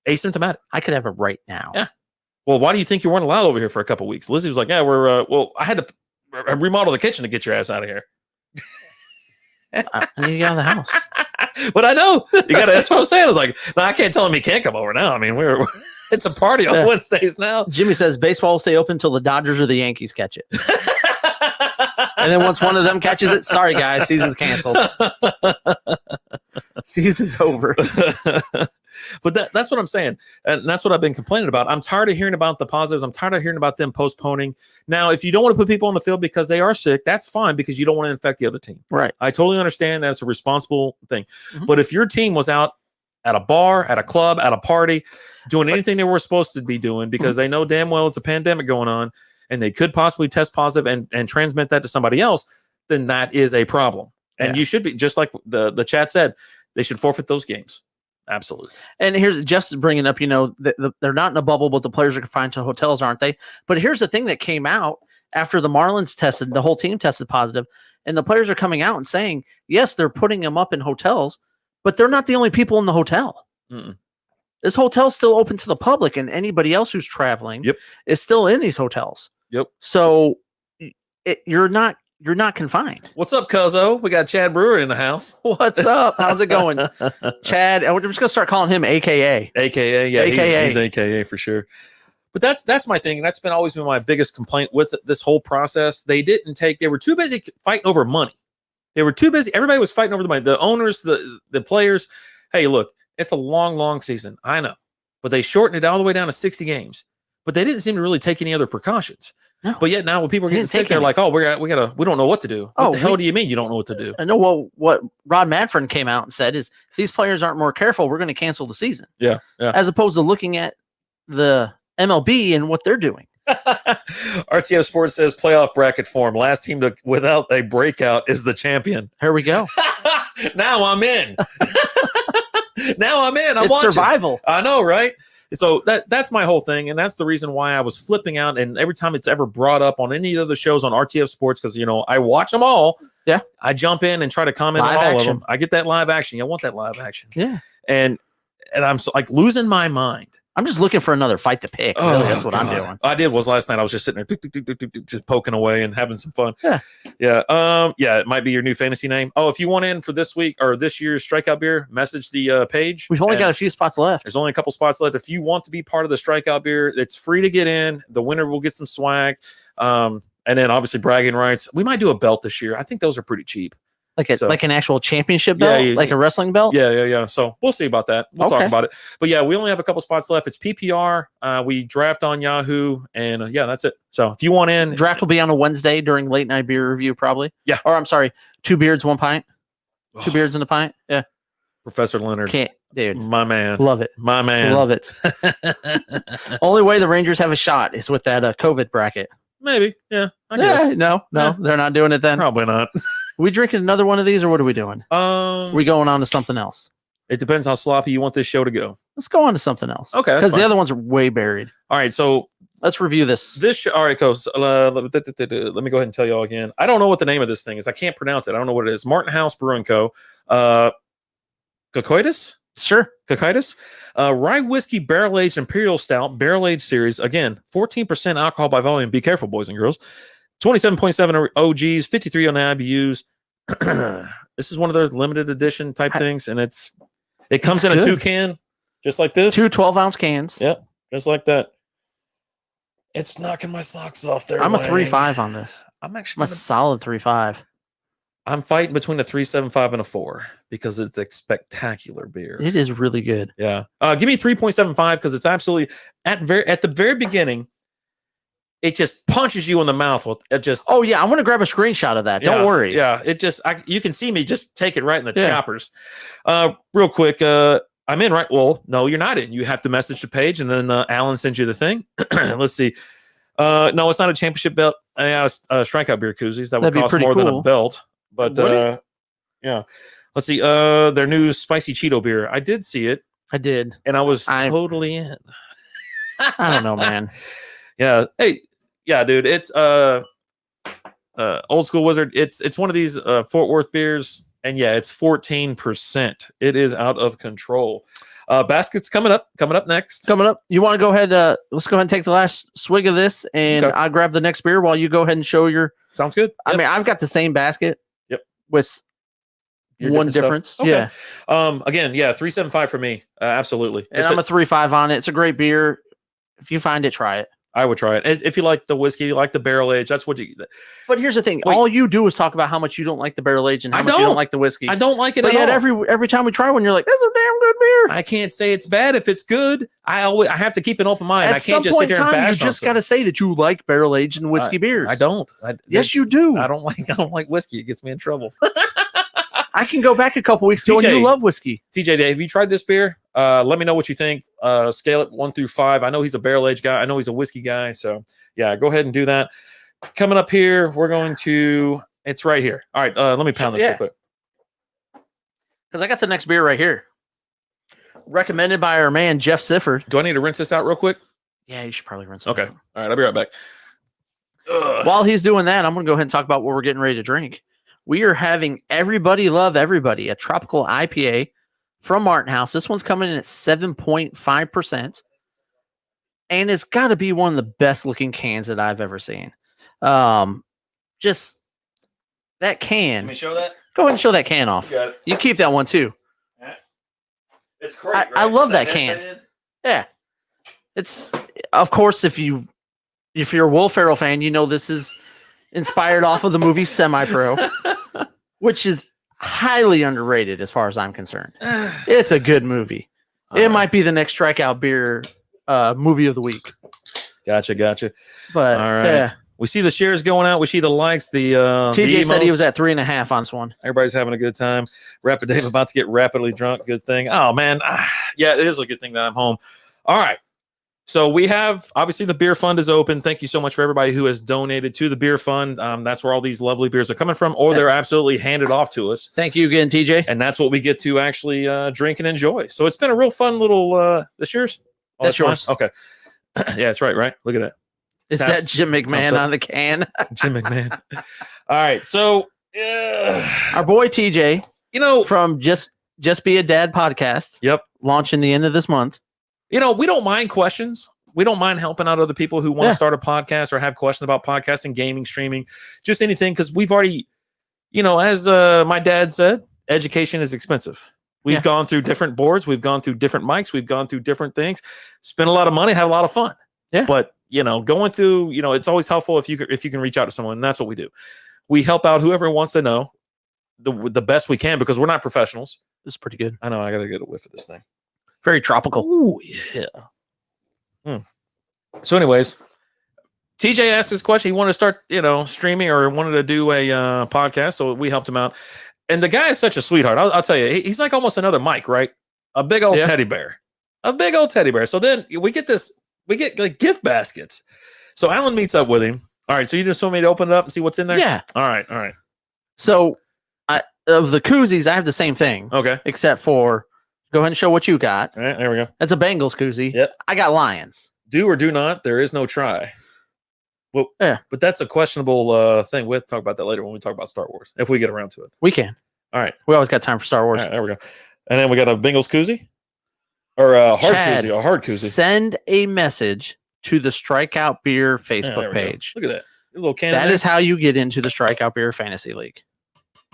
Asymptomatic. I could have it right now. Yeah. Well, why do you think you weren't allowed over here for a couple of weeks? Lizzie was like, "Yeah, I had to remodel the kitchen to get your ass out of here." I need to get out of the house. But I know that's what I'm saying. I was like, no, I can't tell him he can't come over now. I mean, it's a party on Wednesdays now. Jimmy says baseball will stay open until the Dodgers or the Yankees catch it. And then once one of them catches it, sorry guys, season's canceled. Season's over. But that's what I'm saying. And that's what I've been complaining about. I'm tired of hearing about the positives. I'm tired of hearing about them postponing. Now, if you don't want to put people on the field because they are sick, that's fine, because you don't want to infect the other team. Right. I totally understand that it's a responsible thing. Mm-hmm. But if your team was out at a bar, at a club, at a party, doing anything they were supposed to be doing because they know damn well it's a pandemic going on and they could possibly test positive and transmit that to somebody else, then that is a problem. And you should be, just like the chat said, they should forfeit those games. Absolutely. And here's just bringing up, they're not in a bubble, but the players are confined to hotels, aren't they? But here's the thing that came out after the Marlins tested, the whole team tested positive. And the players are coming out and saying, yes, they're putting them up in hotels, but they're not the only people in the hotel. Mm-mm. This hotel's still open to the public, and anybody else who's traveling is still in these hotels. Yep. So you're not confined. What's up, Cuzzo? We got Chad Brewer in the house. What's up? How's it going, Chad? We're just gonna start calling him AKA. AKA, yeah, AKA. He's AKA for sure. But that's my thing. That's always been my biggest complaint with this whole process. They were too busy fighting over money. They were too busy. Everybody was fighting over the money. The owners, the players. Hey, look, it's a long season. I know. But they shortened it all the way down to 60 games. But they didn't seem to really take any other precautions. No. But yet now when people are getting sick, they're like, oh, we don't know what to do. What the hell do you mean you don't know what to do? I know what Rod Manfred came out and said is if these players aren't more careful, we're going to cancel the season. Yeah. As opposed to looking at the MLB and what they're doing. RTF Sports says playoff bracket form. Last team without a breakout is the champion. Here we go. Now I'm in. Now I'm in. It's watching. Survival. I know, right? So that's my whole thing, and that's the reason why I was flipping out. And every time it's ever brought up on any of the shows on RTF Sports, because I watch them all. Yeah, I jump in and try to comment on all of them. I get that live action. I want that live action. Yeah, and I'm so, like losing my mind. I'm just looking for another fight to pick. Really, that's what I'm doing. I did last night. I was just sitting there, just poking away and having some fun. Yeah. It might be your new fantasy name. Oh, if you want in for this week or this year's Strikeout Beer, message the page. We've only got a few spots left. There's only a couple spots left. If you want to be part of the Strikeout Beer, it's free to get in. The winner will get some swag. And then obviously bragging rights. We might do a belt this year. I think those are pretty cheap. Like an actual championship belt, like a wrestling belt. Yeah. So we'll see about that. We'll talk about it. But yeah, we only have a couple spots left. It's PPR. We draft on Yahoo, and that's it. So if you want in, draft will be on a Wednesday during late night beer review, probably. Yeah. Or I'm sorry, 2 beards, 1 pint. 2 beards in a pint. Yeah. Professor Leonard, dude, my man, love it. My man, love it. Only way the Rangers have a shot is with that COVID bracket. Maybe. Yeah. I guess. No, they're not doing it then. Probably not. We drinking another one of these, or what are we doing? We going on to something else? It depends how sloppy you want this show to go. Let's go on to something else. Okay, because the other ones are way buried. All right, so let's review this. All right, coach. Let me go ahead and tell you all again. I don't know what the name of this thing is. I can't pronounce it. I don't know what it is. Martin House Brewing Co. Cocoitus? Sure. Cocoitus. Rye whiskey barrel aged imperial stout barrel aged series. Again, 14% alcohol by volume. Be careful, boys and girls. 27.7 OGs, 53 on IBUs. This is one of those limited edition type things, and it comes in a 2-can, just like this. 2 12-ounce cans. Yep, just like that. It's knocking my socks off there. I'm a 3.5 on this. I'm actually a solid 3.5. I'm fighting between a 3.75 and a 4 because it's a spectacular beer. It is really good. Yeah. Give me 3.75 because it's absolutely at the very beginning. It just punches you in the mouth with it. Just I'm gonna grab a screenshot of that. Don't worry. Yeah, it just you can see me just take it right in the choppers. Real quick, I'm in, right? Well, no, you're not in. You have to message the page, and then Alan sends you the thing. Let's see. No, it's not a championship belt. Strikeout beer koozies that would cost more than a belt. But yeah, let's see. Their new spicy Cheeto beer. I did see it. I did, and I was totally in. I don't know, man. Yeah. Hey. Yeah, dude. It's Old School Wizard. It's one of these Fort Worth beers, and yeah, it's 14%. It is out of control. Basket's coming up next. Coming up. You want to go ahead? Let's go ahead and take the last swig of this, and I'll grab the next beer while you go ahead and show your. Sounds good. I mean, I've got the same basket. Yep. With one difference. Okay. Yeah. Again, 3.75 for me. Absolutely. And I'm a 3.5 on it. It's a great beer. If you find it, try it. I would try it. If you like the whiskey, you like the barrel age, that's what you. But here's the thing: all you do is talk about how much you don't like the barrel age and how much you don't like the whiskey. I don't like it at all. Every time we try one, you're like, "That's a damn good beer." I can't say it's bad if it's good. I have to keep an open mind. I can't just sit there and bash. You just got to say that you like barrel aged and whiskey beers. I don't. Yes, you do. I don't like whiskey. It gets me in trouble. I can go back a couple weeks ago and you love whiskey. TJ, Dave, have you tried this beer? Let me know what you think. Scale it 1 through 5. I know he's a barrel aged guy. I know he's a whiskey guy. So yeah, go ahead and do that. Coming up here, we're going to. It's right here. All right, let me pound this real quick. Because I got the next beer right here, recommended by our man Jeff Sifford. Do I need to rinse this out real quick? Yeah, you should probably rinse it. Okay. out. All right, I'll be right back. While he's doing that, I'm going to go ahead and talk about what we're getting ready to drink. we are having Everybody Love Everybody, a tropical IPA from Martin House. This one's coming in at 7.5%. And it's got to be one of the best looking cans that I've ever seen. Just that can. Let me show that. Go ahead and show that can off. You got it. You keep that one too. It's great. I love that can. Yeah. It's, of course, if you're a Will Ferrell fan, you know this is inspired off of the movie Semi-Pro, which is highly underrated as far as I'm concerned. It's a good movie. It might be the next Strikeout Beer movie of the week. Gotcha. But All right. yeah. We see the shares going out. We see the likes. The TJ said he emotes. was at 3.5 on this one. Everybody's having a good time. Rapid Dave about to get rapidly drunk. Good thing. Oh man, yeah, it is a good thing that I'm home. All right. So we have, obviously, the beer fund is open. Thank you so much for everybody who has donated to the beer fund. That's where all these lovely beers are coming from, or they're absolutely handed off to us. Thank you again, TJ. And that's what we get to actually drink and enjoy. So it's been a real fun little. This yours? Oh, That's yours. Mine? Okay. Yeah, that's right. Right. Look at that. Is that Jim McMahon on the can? Jim McMahon. All right. So our boy TJ, from Just Be a Dad podcast. Yep. Launching the end of this month. We don't mind questions. We don't mind helping out other people who want to start a podcast or have questions about podcasting, gaming, streaming, just anything. Because we've already, as my dad said, education is expensive. We've gone through different boards. We've gone through different mics. We've gone through different things, spent a lot of money, have a lot of fun. Yeah. But, going through, it's always helpful if you can reach out to someone. And that's what we do. We help out whoever wants to know the best we can, because we're not professionals. This is pretty good. I know. I got to get a whiff of this thing. Very tropical. Ooh, yeah. So anyways, TJ asked this question. He wanted to start, streaming, or wanted to do a podcast. So we helped him out. And the guy is such a sweetheart. I'll tell you, he's like almost another Mike, right? A big old teddy bear. So then we get like gift baskets. So Alan meets up with him. All right. So you just want me to open it up and see what's in there? Yeah. All right. So of the koozies, I have the same thing. Okay. Except for, go ahead and show what you got. All right. There we go. That's a Bengals koozie. Yep. I got Lions. Do or do not. There is no try. Well, yeah. But that's a questionable thing. We'll talk about that later when we talk about Star Wars, if we get around to it. We can. All right. We always got time for Star Wars. All right, there we go. And then we got a Bengals koozie, or a hard koozie, a hard koozie. Send a message to the Strikeout Beer Facebook page. Look at that. A little can. That is how you get into the Strikeout Beer Fantasy League.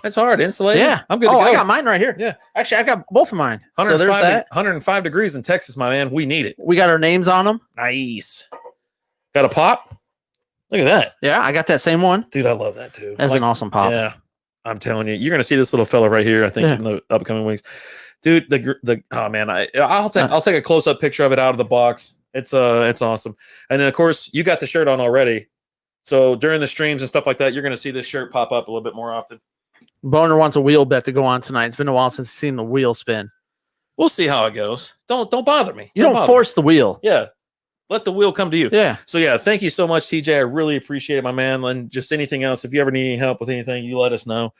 That's hard. Insulated. Yeah. I'm good to go. I got mine right here. Yeah. Actually, I got both of mine. 105, so there's that. 105 degrees in Texas, my man. We need it. We got our names on them. Nice. Got a pop? Look at that. Yeah, I got that same one. Dude, I love that too. That's an awesome pop. Yeah. I'm telling you, you're going to see this little fella right here, I think, in the upcoming weeks. Dude, oh man, I'll take a close-up picture of it out of the box. It's awesome. And then, of course, you got the shirt on already. So during the streams and stuff like that, you're going to see this shirt pop up a little bit more often. Boner wants a wheel bet to go on tonight. It's been a while since he's seen the wheel spin. We'll see how it goes. Don't bother me. You don't force the wheel. Yeah. Let the wheel come to you. Yeah. So yeah, thank you so much, TJ. I really appreciate it, my man. And just anything else, if you ever need any help with anything, you let us know.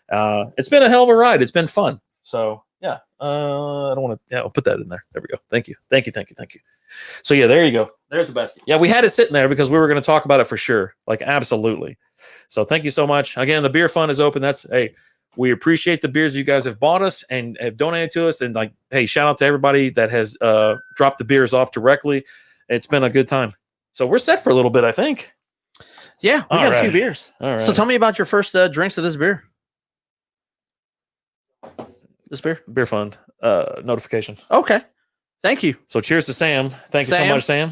It's been a hell of a ride. It's been fun. So yeah. I don't want to. Yeah, I'll put that in there. There we go. Thank you. So yeah, there you go. There's the basket. Yeah, we had it sitting there because we were going to talk about it for sure. Like absolutely. So thank you so much. Again, the beer fund is open. We appreciate the beers you guys have bought us and have donated to us. And shout out to everybody that has dropped the beers off directly. It's been a good time. So we're set for a little bit, I think. Yeah, we got a few beers. All right. So tell me about your first drinks of this beer. Beer fund notification. Okay. Thank you. So cheers to Sam. Thank you so much, Sam.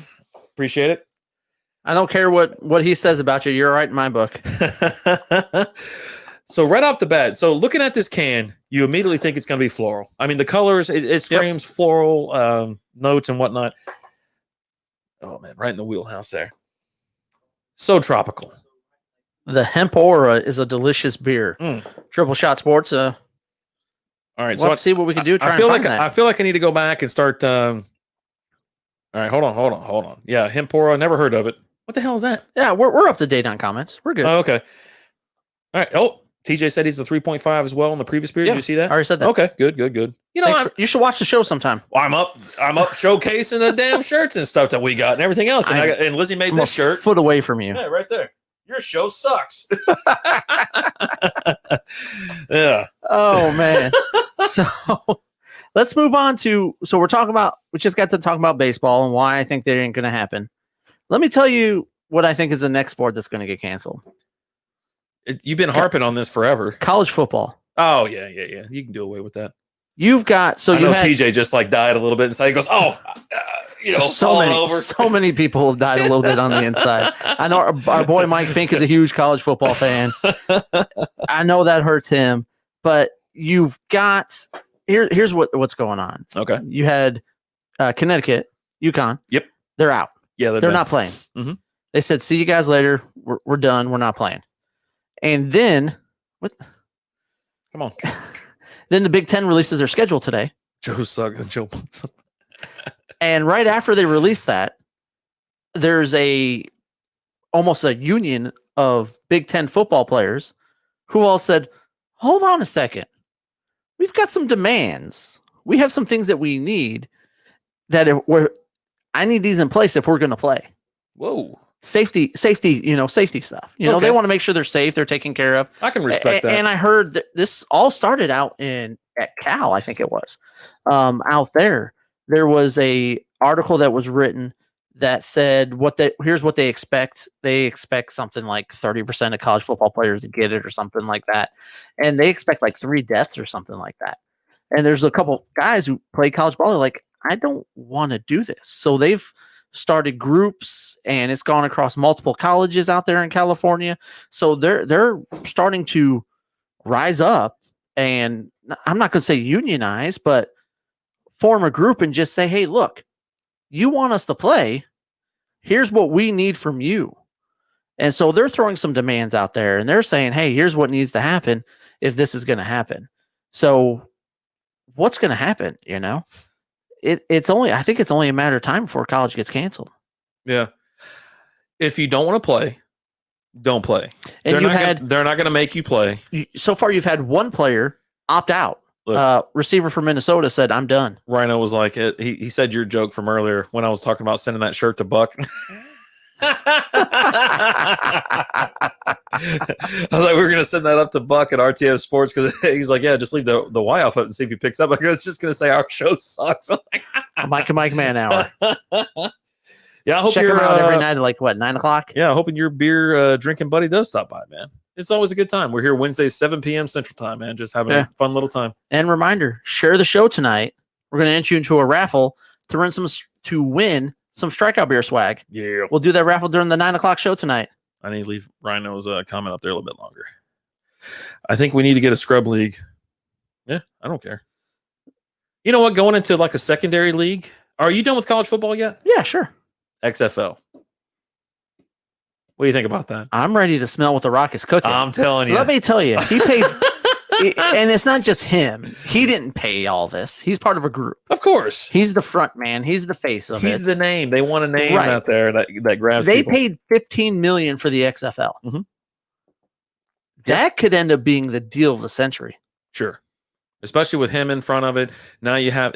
Appreciate it. I don't care what he says about you. You're right in my book. So right off the bat, looking at this can, you immediately think it's going to be floral. I mean, the colors, it screams floral notes and whatnot. Oh, man, right in the wheelhouse there. So tropical. The Hemp Aura is a delicious beer. Triple Shot Sports. All right, so let's see what we can do. I feel like I need to go back and start. All right, hold on. Yeah, Hemp Aura. Never heard of it. What the hell is that? Yeah, we're up to date on comments. We're good. Oh, okay. All right. Oh, TJ said he's a 3.5 as well in the previous beer. Did you see that? I already said that. Okay, good. You should watch the show sometime. Well, I'm up showcasing the damn shirts and stuff that we got and everything else. And Lizzie made this shirt. Foot away from you. Yeah, right there. Your show sucks. Yeah. Oh man. So let's move on to. So we just got to talk about baseball and why I think that ain't going to happen. Let me tell you what I think is the next sport that's going to get canceled. You've been harping on this forever. College football. Oh yeah. You can do away with that. You've got I know TJ just like died a little bit inside. He goes, so many people have died a little bit on the inside. I know our boy Mike Fink is a huge college football fan. I know that hurts him, but you've got here's what's going on. Okay. You had Connecticut, UConn. Yep. They're out. Yeah, they're not playing. Mm-hmm. They said, "See you guys later. We're done. We're not playing." And then what? Come on. Then the Big Ten releases their schedule today. Joe sucks and Joe. And right after they release that, there's almost a union of Big Ten football players who all said, "Hold on a second. We've got some demands. We have some things that we need I need these in place if we're going to play." Whoa. Safety, safety stuff. Okay. They want to make sure they're safe, they're taken care of. I can respect that. And I heard that this all started out at Cal, I think it was. Out there. There was a article that was written that said here's what they expect. They expect something like 30% of college football players to get it or something like that. And they expect like 3 deaths or something like that. And there's a couple guys who play college ball. They're like, I don't want to do this. So they've started groups, and it's gone across multiple colleges out there in California. So they're starting to rise up, and I'm not going to say unionize, but form a group and just say, "Hey, look, you want us to play? Here's what we need from you." And so they're throwing some demands out there, and they're saying, "Hey, here's what needs to happen if this is going to happen." So what's going to happen? I think it's only a matter of time before college gets canceled. Yeah. If you don't want to play, don't play. And they're not going to make you play. So far, you've had one player opt out. Look, receiver from Minnesota said, "I'm done." Rhino was like, he said your joke from earlier when I was talking about sending that shirt to Buck. I was like, we're going to send that up to Buck at RTF Sports because he's like, yeah, just leave the Y off it and see if he picks up. I was just going to say our show sucks. Mike and Mike Man Hour. Yeah, I hope check you're him out every night at 9:00. Yeah, hoping your beer drinking buddy does stop by, man. It's always a good time. We're here Wednesdays, 7 p.m. Central Time, man. Just having a fun little time. And reminder, share the show tonight. We're going to enter you into a raffle to win some Strikeout Beer swag. Yeah. We'll do that raffle during the 9:00 show tonight. I need to leave Rhino's comment up there a little bit longer. I think we need to get a scrub league. Yeah, I don't care. You know what? Going into like a secondary league. Are you done with college football yet? Yeah, sure. XFL. What do you think about that? I'm ready to smell what the Rock is cooking. I'm telling you. Let me tell you, he paid, and it's not just him. He didn't pay all this. He's part of a group. Of course. He's the front man. He's the face of it. He's the name. They want a name out there that grabs They people. paid $15 million for the XFL. Mm-hmm. That could end up being the deal of the century. Sure. Especially with him in front of it. Now you have,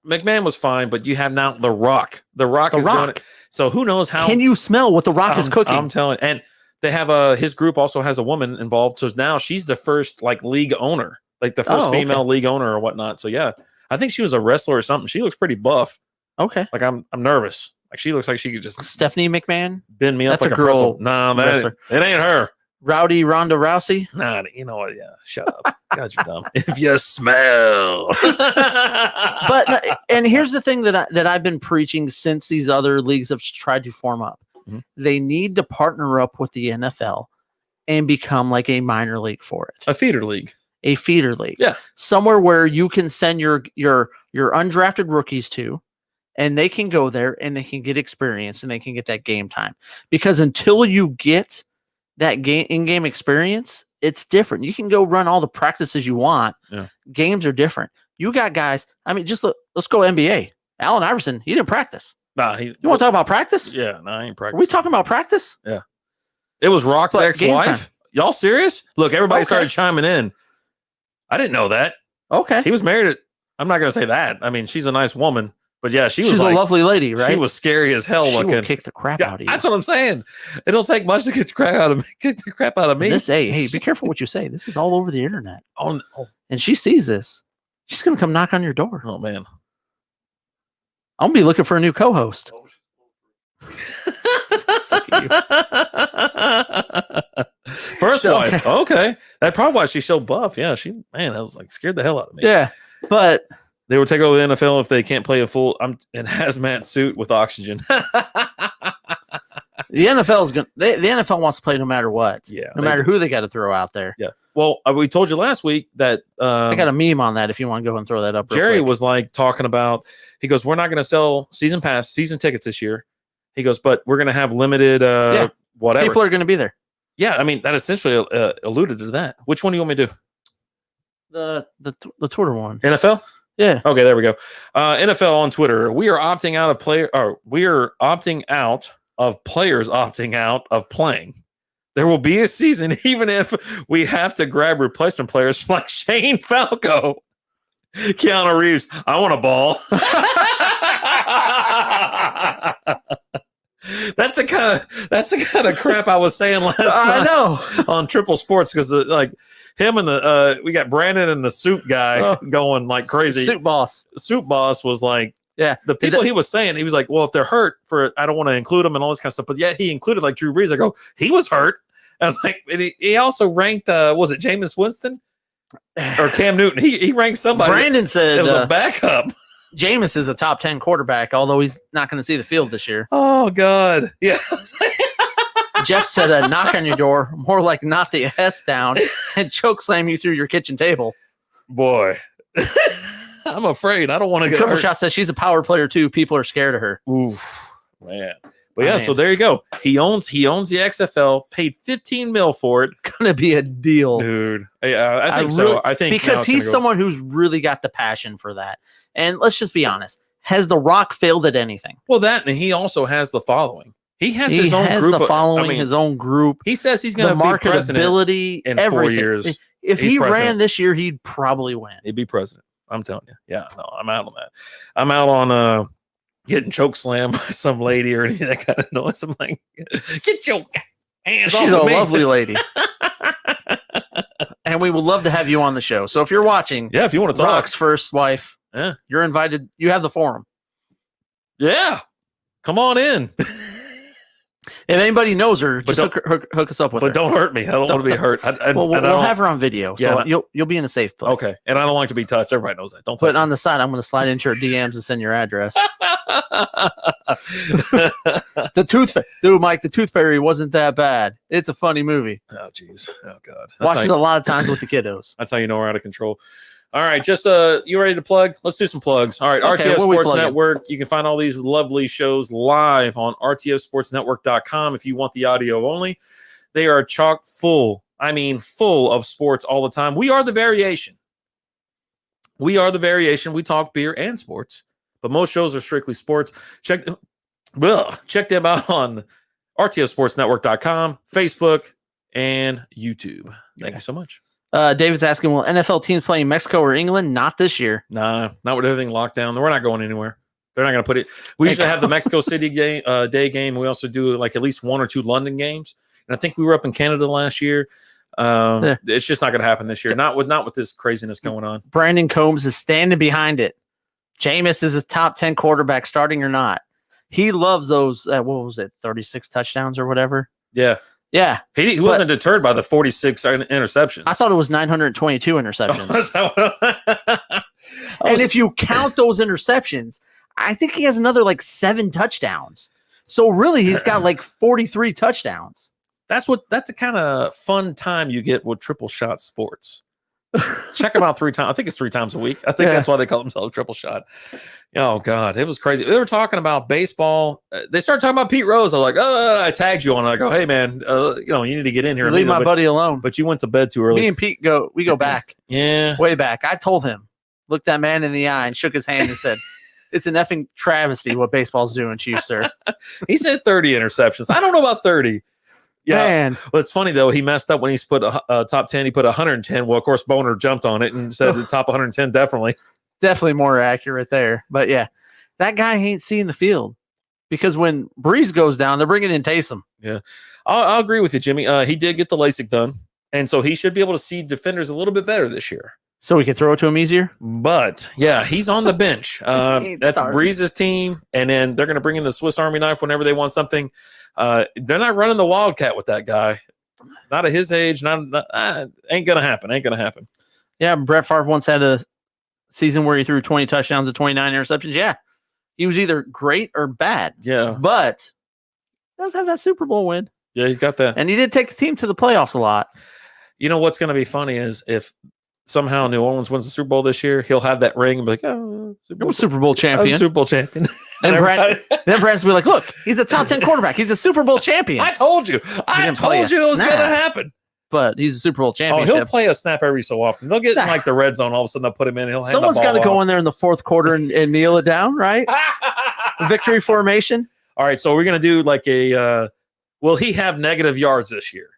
McMahon was fine, but you have now The Rock. The Rock is doing it. So who knows how. Can you smell what The Rock is cooking? I'm telling you. And they have his group also has a woman involved. So now she's the first league owner, like the first female league owner or whatnot. So yeah, I think she was a wrestler or something. She looks pretty buff. Okay. Like I'm nervous. Like she looks like she could just Stephanie McMahon bend me up like a girl. No, it ain't her. Rowdy Ronda Rousey. Nah, you know what? Yeah, shut up. God, you're dumb. If you smell. And here's the thing that I've been preaching since these other leagues have tried to form up. Mm-hmm. They need to partner up with the NFL and become like a minor league for it. A feeder league. A feeder league. Yeah. Somewhere where you can send your undrafted rookies to, and they can go there and they can get experience and they can get that game time. Because until you get that in-game experience, it's different. You can go run all the practices you want. Yeah. Games are different. You got guys. I mean, just let's go NBA. Allen Iverson, he didn't practice. Nah, you want to talk about practice? Yeah, no, I ain't practicing. Are we talking about practice? Yeah. It was Rock's ex-wife. Y'all serious? Look, everybody started chiming in. I didn't know that. Okay. He was married. I'm not going to say that. I mean, she's a nice woman, But yeah, she's a lovely lady, right? She was scary as hell looking. She will kick the crap out of you. That's what I'm saying. It don't take much to get the crap out of me. Get the crap out of me. Hey, be careful what you say. This is all over the internet. Oh. And she sees this. She's gonna come knock on your door. Oh man. I'm gonna be looking for a new co-host. First wife. Okay. That's probably why she's so buff. Yeah, that was like scared the hell out of me. Yeah, but they would take over the NFL if they can't play a full in hazmat suit with oxygen. The NFL is gonna. The NFL wants to play no matter what. Yeah, no matter who they got to throw out there. Yeah. Well, we told you last week that I got a meme on that. If you want to go and throw that up, Jerry was like talking about. He goes, "We're not going to sell season tickets this year." He goes, "But we're going to have limited whatever. People are going to be there." Yeah, I mean that essentially alluded to that. Which one do you want me to do? The Twitter one. NFL. Yeah. Okay, there we go. NFL on Twitter. We are opting out of players opting out of playing. There will be a season, even if we have to grab replacement players like Shane Falco, Keanu Reeves. I want a ball. That's the kind of crap I was saying last night on Triple Sports because like him and we got Brandon and the soup guy going like crazy. Soup boss was like, yeah, the people he was saying, he was like, well, if they're hurt I don't want to include them and all this kind of stuff. But yet he included like Drew Brees. I go, he was hurt. I was like, and he also ranked, was it Jameis Winston or Cam Newton? He ranked somebody. Brandon said it was a backup. Jameis is a top 10 quarterback, although he's not going to see the field this year. Oh God. Yeah. Jeff said a knock on your door, more like knock the S down and choke slam you through your kitchen table. Boy. I'm afraid. I don't want to get Triple hurt. Shot says she's a power player too. People are scared of her. Oof, man. But yeah, so there you go. He owns the XFL, paid $15 million for it. Gonna be a deal, dude. Yeah, I think so. I think because he's someone who's really got the passion for that. And let's just be honest. Has The Rock failed at anything? Well, and he also has the following. He has his own group. His own group. He says he's going to be president in 4 years. If he ran this year, he'd probably win. He'd be president. I'm telling you. Yeah, no, I'm out on that. I'm out on getting choke slammed by some lady or any of that kind of noise. I'm like, get your hands off of me. She's a lovely lady. And we would love to have you on the show. So if you're watching, if you want to talk, Rock's first wife, you're invited. You have the forum. Yeah, come on in. If anybody knows her, just hook us up with her. But don't hurt me. I don't want to be hurt. We'll have her on video, so you'll be in a safe place. Okay, and I don't like to be touched. Everybody knows that. Don't touch But on the side, I'm going to slide into her DMs and send your address. The Tooth Dude, Mike, the Tooth Fairy wasn't that bad. It's a funny movie. Oh, jeez. Oh, God. Watch it a lot of times with the kiddos. That's how you know we're out of control. All right, just you ready to plug? Let's do some plugs. All right, RTS Sports Network. You can find all these lovely shows live on rtfsportsnetwork.com if you want the audio only. They are chock full. I mean, full of sports all the time. We are the variation. We are the variation. We talk beer and sports, but most shows are strictly sports. Check them out on rtfsportsnetwork.com, Facebook, and YouTube. Thank you so much. David's asking, will NFL teams play in Mexico or England? Not this year. Nah, not with everything locked down. We're not going anywhere. They're not going to put it. We used to have the Mexico City day game. We also do like at least 1 or 2 London games. And I think we were up in Canada last year. It's just not going to happen this year. Not with this craziness going on. Brandon Combs is standing behind it. Jameis is a top 10 quarterback, starting or not. He loves those. What was it? 36 touchdowns or whatever. Yeah. Yeah. He wasn't deterred by the 46 interceptions. I thought it was 922 interceptions. And if you count those interceptions, I think he has another like 7 touchdowns. So really, he's got like 43 touchdowns. That's the kind of fun time you get with Triple Shot Sports. Check them out 3 times. I think it's 3 times a week. I think that's why they call themselves Triple Shot. Oh God, it was crazy. They were talking about baseball. They started talking about Pete Rose. I was like, I tagged you on it. I go, hey man, you need to get in here. Leave my buddy alone. But you went to bed too early. Me and Pete go back. Yeah, way back. I told him, looked that man in the eye and shook his hand and said, "It's an effing travesty what baseball's doing to you, sir." He said 30 interceptions. I don't know about 30. Yeah, man. Well, it's funny though. He messed up when he's put a top 10. He put 110. Well, of course, Boner jumped on it and said the top 110 definitely more accurate there. But yeah, that guy ain't seeing the field because when Breeze goes down, they're bringing in Taysom. Yeah, I'll agree with you, Jimmy. He did get the LASIK done, and so he should be able to see defenders a little bit better this year. So we can throw it to him easier? But, yeah, he's on the bench. That's Breeze's team, and then they're going to bring in the Swiss Army knife whenever they want something. They're not running the Wildcat with that guy. Not at his age. Ain't going to happen. Ain't going to happen. Yeah, Brett Favre once had a season where he threw 20 touchdowns and 29 interceptions. Yeah, he was either great or bad. Yeah. But he does have that Super Bowl win. Yeah, he's got that. And he did take the team to the playoffs a lot. You know what's going to be funny is if somehow New Orleans wins the Super Bowl this year, he'll have that ring and be like, "Oh, Super Bowl champion." Super Bowl champion. And then Brand's will be like, "Look, he's a top 10 quarterback. He's a Super Bowl champion." I told you. I told you it was going to happen. But he's a Super Bowl champion. Oh, he'll play a snap every so often. They'll get in like the red zone. All of a sudden, they'll put him in. Someone's got to go in there in the fourth quarter and kneel it down, right? Victory formation. All right, so we're going to do like a will he have negative yards this year?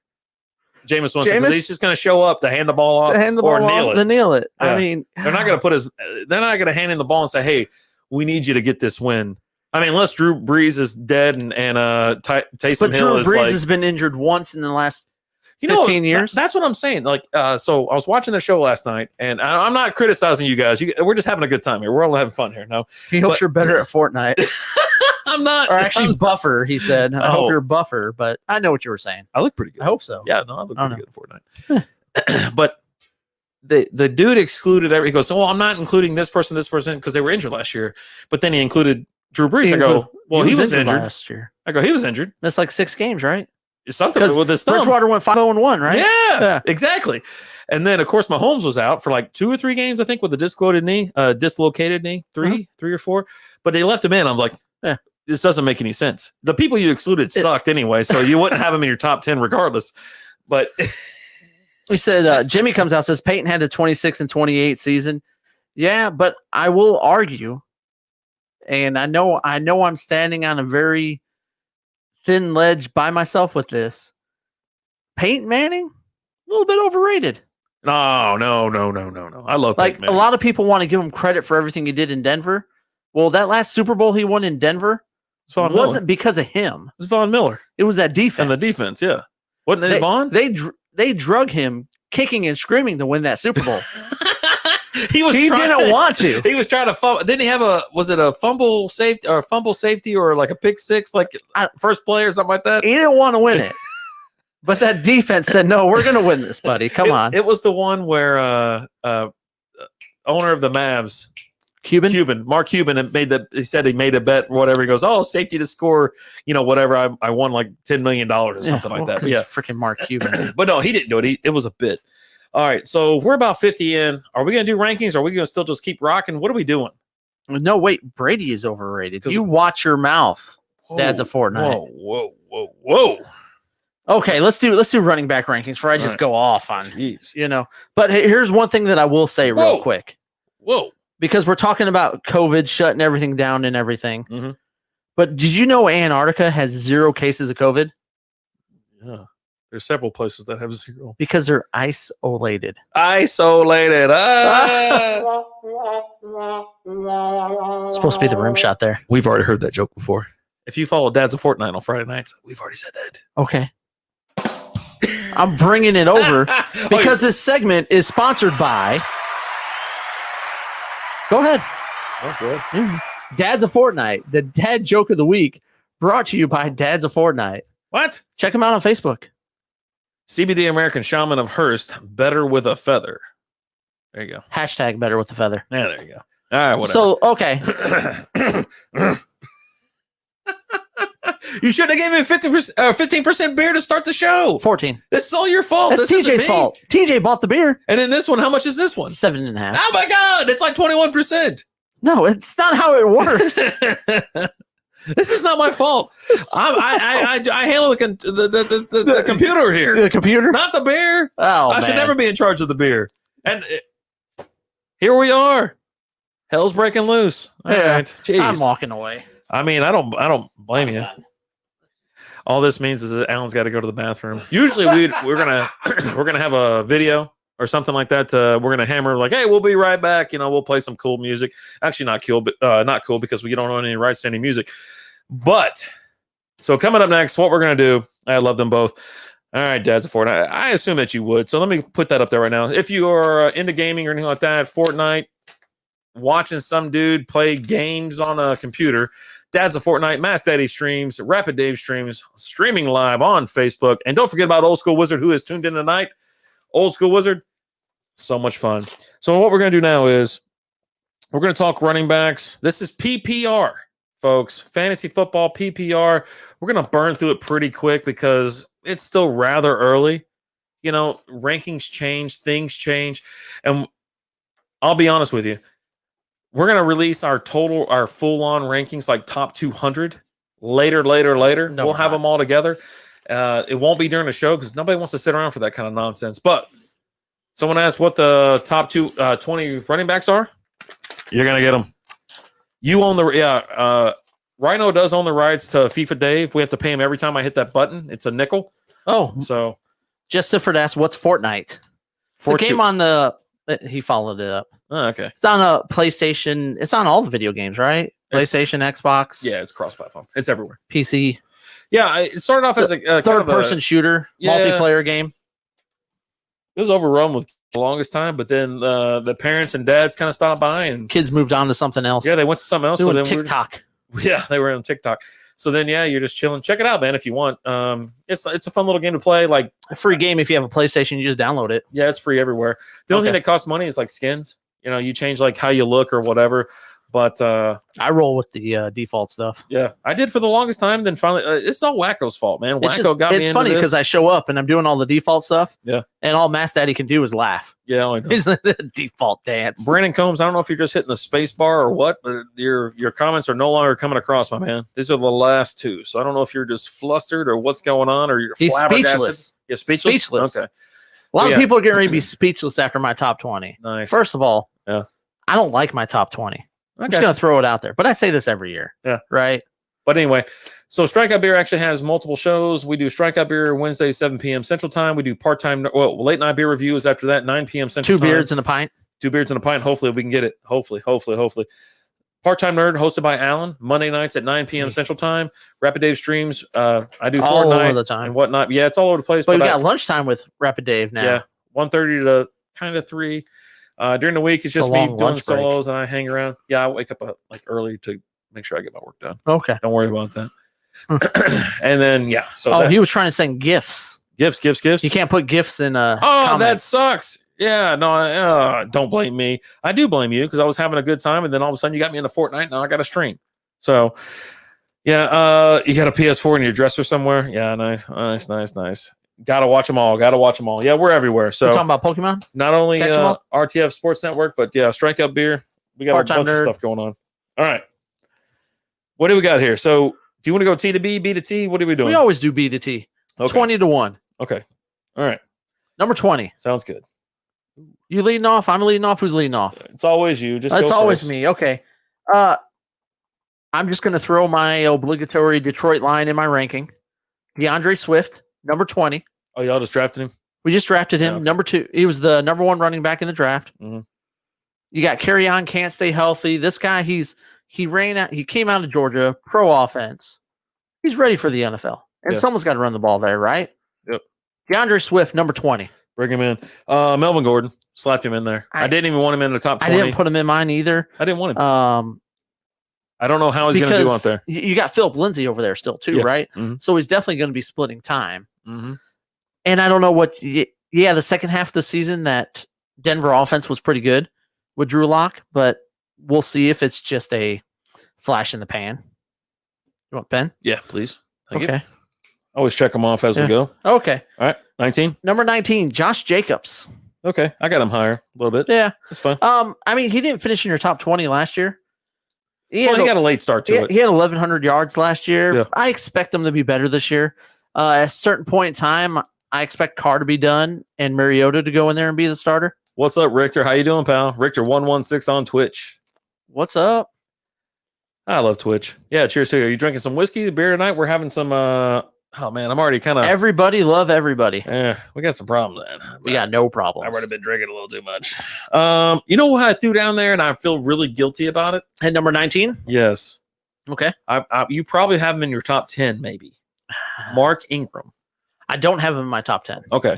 Jameis wants because he's just going to show up to hand the ball off or kneel it. Yeah. I mean, they're not going to hand in the ball and say, "Hey, we need you to get this win." I mean, unless Drew Brees is dead and Taysom Hill is Drew Brees like, has been injured once in the last 15 years. That's what I'm saying. Like, so I was watching the show last night, and I'm not criticizing you guys. We're just having a good time here. We're all having fun here. No, he hopes you're better at Fortnite. I'm not. Or actually, buffer. He said, "I hope you're a buffer." But I know what you were saying. I look pretty good. I hope so. Yeah, no, I look pretty good at Fortnite. But the dude excluded he goes, "Oh, I'm not including this person, because they were injured last year." But then he included Drew Brees. I go, "Well, he was injured last year." I go, "He was injured." That's like 6 games, right? It's something with his thumb. Bridgewater went 5-1, right? Yeah, exactly. And then, of course, Mahomes was out for like 2 or 3 games, I think, with a dislocated knee, three or 4. But they left him in. I'm like, this doesn't make any sense. The people you excluded sucked anyway, so you wouldn't have him in your top 10 regardless. But he said, Jimmy comes out, says Peyton had a 26-28 season. Yeah, but I will argue, and I know I'm standing on a very thin ledge by myself with this. Peyton Manning, a little bit overrated. No. I love like Peyton Manning. A lot of people want to give him credit for everything he did in Denver. Well, that last Super Bowl he won in Denver wasn't because of him. It was Von Miller. It was that defense. And the defense, yeah. Wasn't it Von? They drug him kicking and screaming to win that Super Bowl. He didn't want to. He was trying to fumble. Didn't he have was it a fumble safety or like a pick six, like first play or something like that? He didn't want to win it. But that defense said, "No, we're going to win this, buddy. Come on." It was the one where owner of the Mavs, Mark Cuban, he said he made a bet or whatever. He goes, "Oh, safety to score, whatever. I won like $10 million or something like that." But yeah, freaking Mark Cuban. But no, he didn't do it. It was a bit. All right, so we're about 50 in. Are we going to do rankings? Or are we going to still just keep rocking? What are we doing? No, wait. Brady is overrated. You watch your mouth. Dad's a Fortnite. Whoa. Okay, let's do running back rankings before I just go off on. Jeez. But here's one thing that I will say real quick. Whoa. Because we're talking about COVID shutting everything down and everything. Mm-hmm. But did you know Antarctica has 0 cases of COVID? Yeah. There's several places that have 0. Because they're isolated. Isolated. Supposed to be the rim shot there. We've already heard that joke before. If you follow Dad's a Fortnite on Friday nights, we've already said that. Okay. I'm bringing it over because this segment is sponsored by. Go ahead. Oh, good. Dad's a Fortnite. The dad joke of the week brought to you by Dad's a Fortnite. What? Check him out on Facebook. CBD American Shaman of Hearst, better with a feather. There you go. Hashtag better with the feather. Yeah, there you go. All right, whatever. So, okay. You should have given me 15% beer to start the show. 14. This is all your fault. That's TJ's fault. TJ bought the beer. And then this one, how much is this one? 7.5. Oh my God, it's like 21%. No, it's not how it works. This is not my fault. I handle the computer here. The computer? Not the beer. Oh, I should never be in charge of the beer. And here we are. Hell's breaking loose. All right. Jeez. I'm walking away. I mean, I don't blame you. All this means is that Alan's got to go to the bathroom. Usually we're gonna have a video or something like that. We're going to hammer like, hey, we'll be right back. We'll play some cool music. Actually, not cool, but not cool because we don't own any rights to any music. But so coming up next, what we're going to do, I love them both. All right, Dad's a Fortnite. I assume that you would. So let me put that up there right now. If you are into gaming or anything like that, Fortnite, watching some dude play games on a computer, Dad's a Fortnite, Mass Daddy streams, Rapid Dave streams, streaming live on Facebook. And don't forget about Old School Wizard, who is tuned in tonight. Old School Wizard, so much fun. So what we're going to do now is we're going to talk running backs. This is PPR, folks. Fantasy football PPR. We're going to burn through it pretty quick because it's still rather early. Rankings change, things change. And I'll be honest with you. We're going to release our full-on rankings, like top 200 later. No, we'll have them all together. It won't be during the show because nobody wants to sit around for that kind of nonsense. But someone asked what the top 20 running backs are. You're going to get them. You own Rhino does own the rights to FIFA Dave. We have to pay him every time I hit that button. It's a nickel. Oh, so just Sifford asked, what's Fortnite? It's a game on the. He followed it up. Oh, okay. It's on a PlayStation. It's on all the video games, right? PlayStation, Xbox. Yeah, it's cross-platform. It's everywhere. PC. Yeah, it started off as a third-person shooter, multiplayer game. It was overrun with the longest time, but then the parents and dads kind of stopped by, and kids moved on to something else. Yeah, they went to something else. Doing TikTok. They were on TikTok. So then, you're just chilling. Check it out, man, if you want. It's a fun little game to play. Like a free game if you have a PlayStation, you just download it. Yeah, it's free everywhere. The only thing that costs money is like skins. You change like how you look or whatever. But I roll with the default stuff. Yeah, I did for the longest time. Then finally, it's all Wacko's fault, man. Wacko got me into this. It's funny because I show up and I'm doing all the default stuff. Yeah. And all Mass Daddy can do is laugh. Yeah, I know. He's the default dance. Brandon Combs, I don't know if you're just hitting the space bar or what, but your comments are no longer coming across, my man. These are the last two. So I don't know if you're just flustered or what's going on or you're flabbergasted. Speechless. Yeah, speechless? Okay. A lot of people are getting ready to be speechless after my top 20. Nice. First of all, I don't like my top 20. I'm just going to throw it out there. But I say this every year. Yeah. Right? But anyway, so Strikeout Beer actually has multiple shows. We do Strikeout Beer Wednesday, 7 p.m. Central Time. We do late night beer reviews after that, 9 p.m. Central Time. 2 beards and a pint. 2 beards and a pint. Hopefully we can get it. Hopefully. Part-Time Nerd hosted by Alan. Monday nights at 9 p.m. Central Time. Rapid Dave streams. I do all Fortnite over the time. and whatnot. Yeah, it's all over the place. But we got lunchtime with Rapid Dave now. Yeah, 1:30 to kind of 3. During the week, it's just me doing solos and I hang around. Yeah, I wake up early to make sure I get my work done. Okay. Don't worry about that. And then, so he was trying to send gifts. Gifts. You can't put gifts in a comment. That sucks. Yeah, no, don't blame me. I do blame you because I was having a good time and then all of a sudden you got me into Fortnite. Now I got to stream. So, you got a PS4 in your dresser somewhere. Yeah, nice. Gotta watch them all. Yeah, we're everywhere. So we're talking about Pokemon? Not only RTF Sports Network, but Strikeout Beer. We got Part-Time a bunch of stuff going on. All right. What do we got here? So do you want to go T to B, B to T? What are we doing? We always do B to T. Okay. 20-1. Okay. All right. Number 20. Sounds good. You leading off? I'm leading off. Who's leading off? It's always you. It's always me. Okay. I'm just going to throw my obligatory Detroit line in my ranking. DeAndre Swift. Number 20. Oh, y'all just drafted him? We just drafted him. Yeah. Number 2. He was the number 1 running back in the draft. Mm-hmm. You got carry on, can't stay healthy. This guy, he came out of Georgia, pro offense. He's ready for the NFL. And someone's got to run the ball there, right? Yep. DeAndre Swift, number 20. Bring him in. Melvin Gordon. Slapped him in there. I didn't even want him in the top 20. I didn't put him in mine either. I didn't want him. I don't know how he's going to do out there. You got Philip Lindsay over there still too, right? Mm-hmm. So he's definitely going to be splitting time. Mm-hmm. And I don't know the second half of the season that Denver offense was pretty good with Drew Lock, but we'll see if it's just a flash in the pan. You want pen? Yeah, please. Thank you. Always check them off as we go. Okay. All right. 19. Number 19, Josh Jacobs. Okay. I got him higher a little bit. Yeah. That's fine. He didn't finish in your top 20 last year. He got a late start to it. He had 1,100 yards last year. Yeah. I expect him to be better this year. At a certain point in time, I expect Carr to be done and Mariota to go in there and be the starter. What's up, Richter? How you doing, pal? Richter116 on Twitch. What's up? I love Twitch. Yeah, cheers to you. Are you drinking some whiskey, beer tonight? We're having some Oh man, I'm already kind of. Everybody love everybody. Yeah, we got some problems then. We got no problems. I've already been drinking a little too much. You know what I threw down there, and I feel really guilty about it. At number 19. Yes. Okay. You probably have him in your top 10, maybe. Mark Ingram. I don't have him in my top 10. Okay.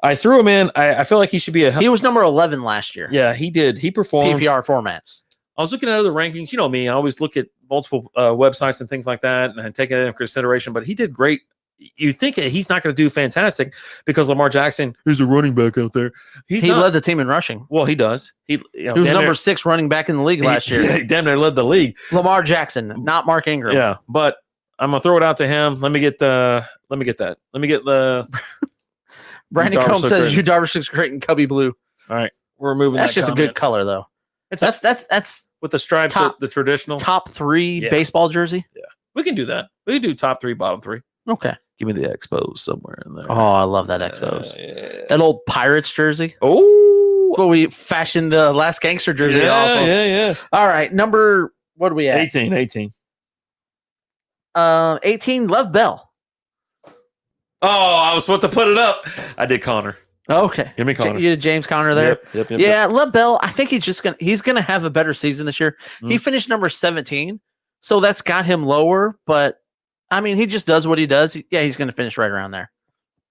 I threw him in. I feel like he should be He was number 11 last year. Yeah, he did. He performed. PPR formats. I was looking at other rankings. You know me. I always look at multiple websites and things like that and take it into consideration. But he did great. You think he's not going to do fantastic because Lamar Jackson is a running back out there. He led the team in rushing. Well, he does. He was number 6 running back in the league last year. He damn near led the league. Lamar Jackson, not Mark Ingram. Yeah, but I'm gonna throw it out to him. Let me get that. Let me get the. Brandon Combs says you Darvish looks great in cubby blue. All right, we're removing that's that. That's just a good color though. That's with the stripes, the traditional top 3 baseball jersey. Yeah, we can do that. We can do top 3, bottom 3. Okay. Give me the Expos somewhere in there. Oh, I love that Expos. Yeah. That old Pirates jersey. Oh, that's what we fashioned the last gangster jersey off of. Yeah. All right, what are we at? 18. 18, Lev Bell. Oh, I was supposed to put it up. I did Connor. Okay. Give me Connor. You did James Conner there. Yep. Yeah, Lev Bell, I think he's gonna have a better season this year. He finished number 17, so that's got him lower, but I mean, he just does what he does. He's going to finish right around there.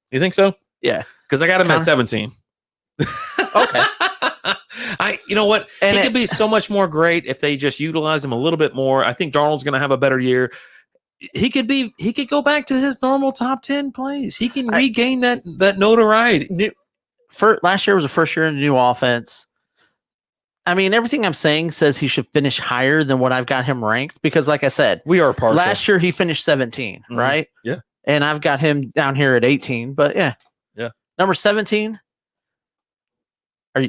You think so? Yeah. Because I got him at 17. Okay. You know what? He could be so much more great if they just utilize him a little bit more. I think Darnold's going to have a better year. He could go back to his normal top 10 plays. He can regain that notoriety. Last year was the first year in the new offense. I mean, everything I'm saying says he should finish higher than what I've got him ranked because, like I said, we are partial. Last year he finished 17, right? Yeah. And I've got him down here at 18, but yeah. Number 17. Are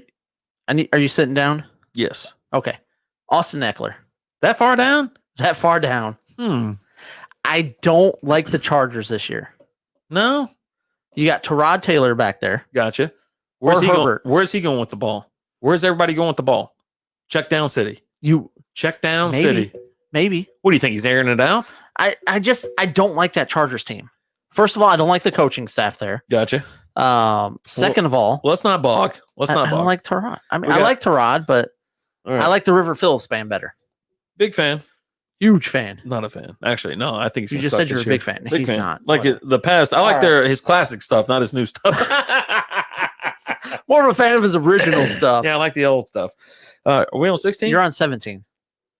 you sitting down? Yes. Okay. Austin Eckler. That far down? That far down. I don't like the Chargers this year. No. You got Tyrod Taylor back there. Gotcha. Where's he going with the ball? Where's everybody going with the ball? Check down city. City. Maybe. What do you think? He's airing it out? I don't like that Chargers team. First of all, I don't like the coaching staff there. Gotcha. Second of all, let's not bog. I don't like Tyrod. I mean, I like Tyrod, but I like the River Phillips band better. Big fan. Huge fan. Not a fan. Actually, no. I think you just said you're a big fan. He's not. Like the past. I like his classic stuff, not his new stuff. More of a fan of his original stuff. Yeah, I like the old stuff. Are we on 16? You're on 17.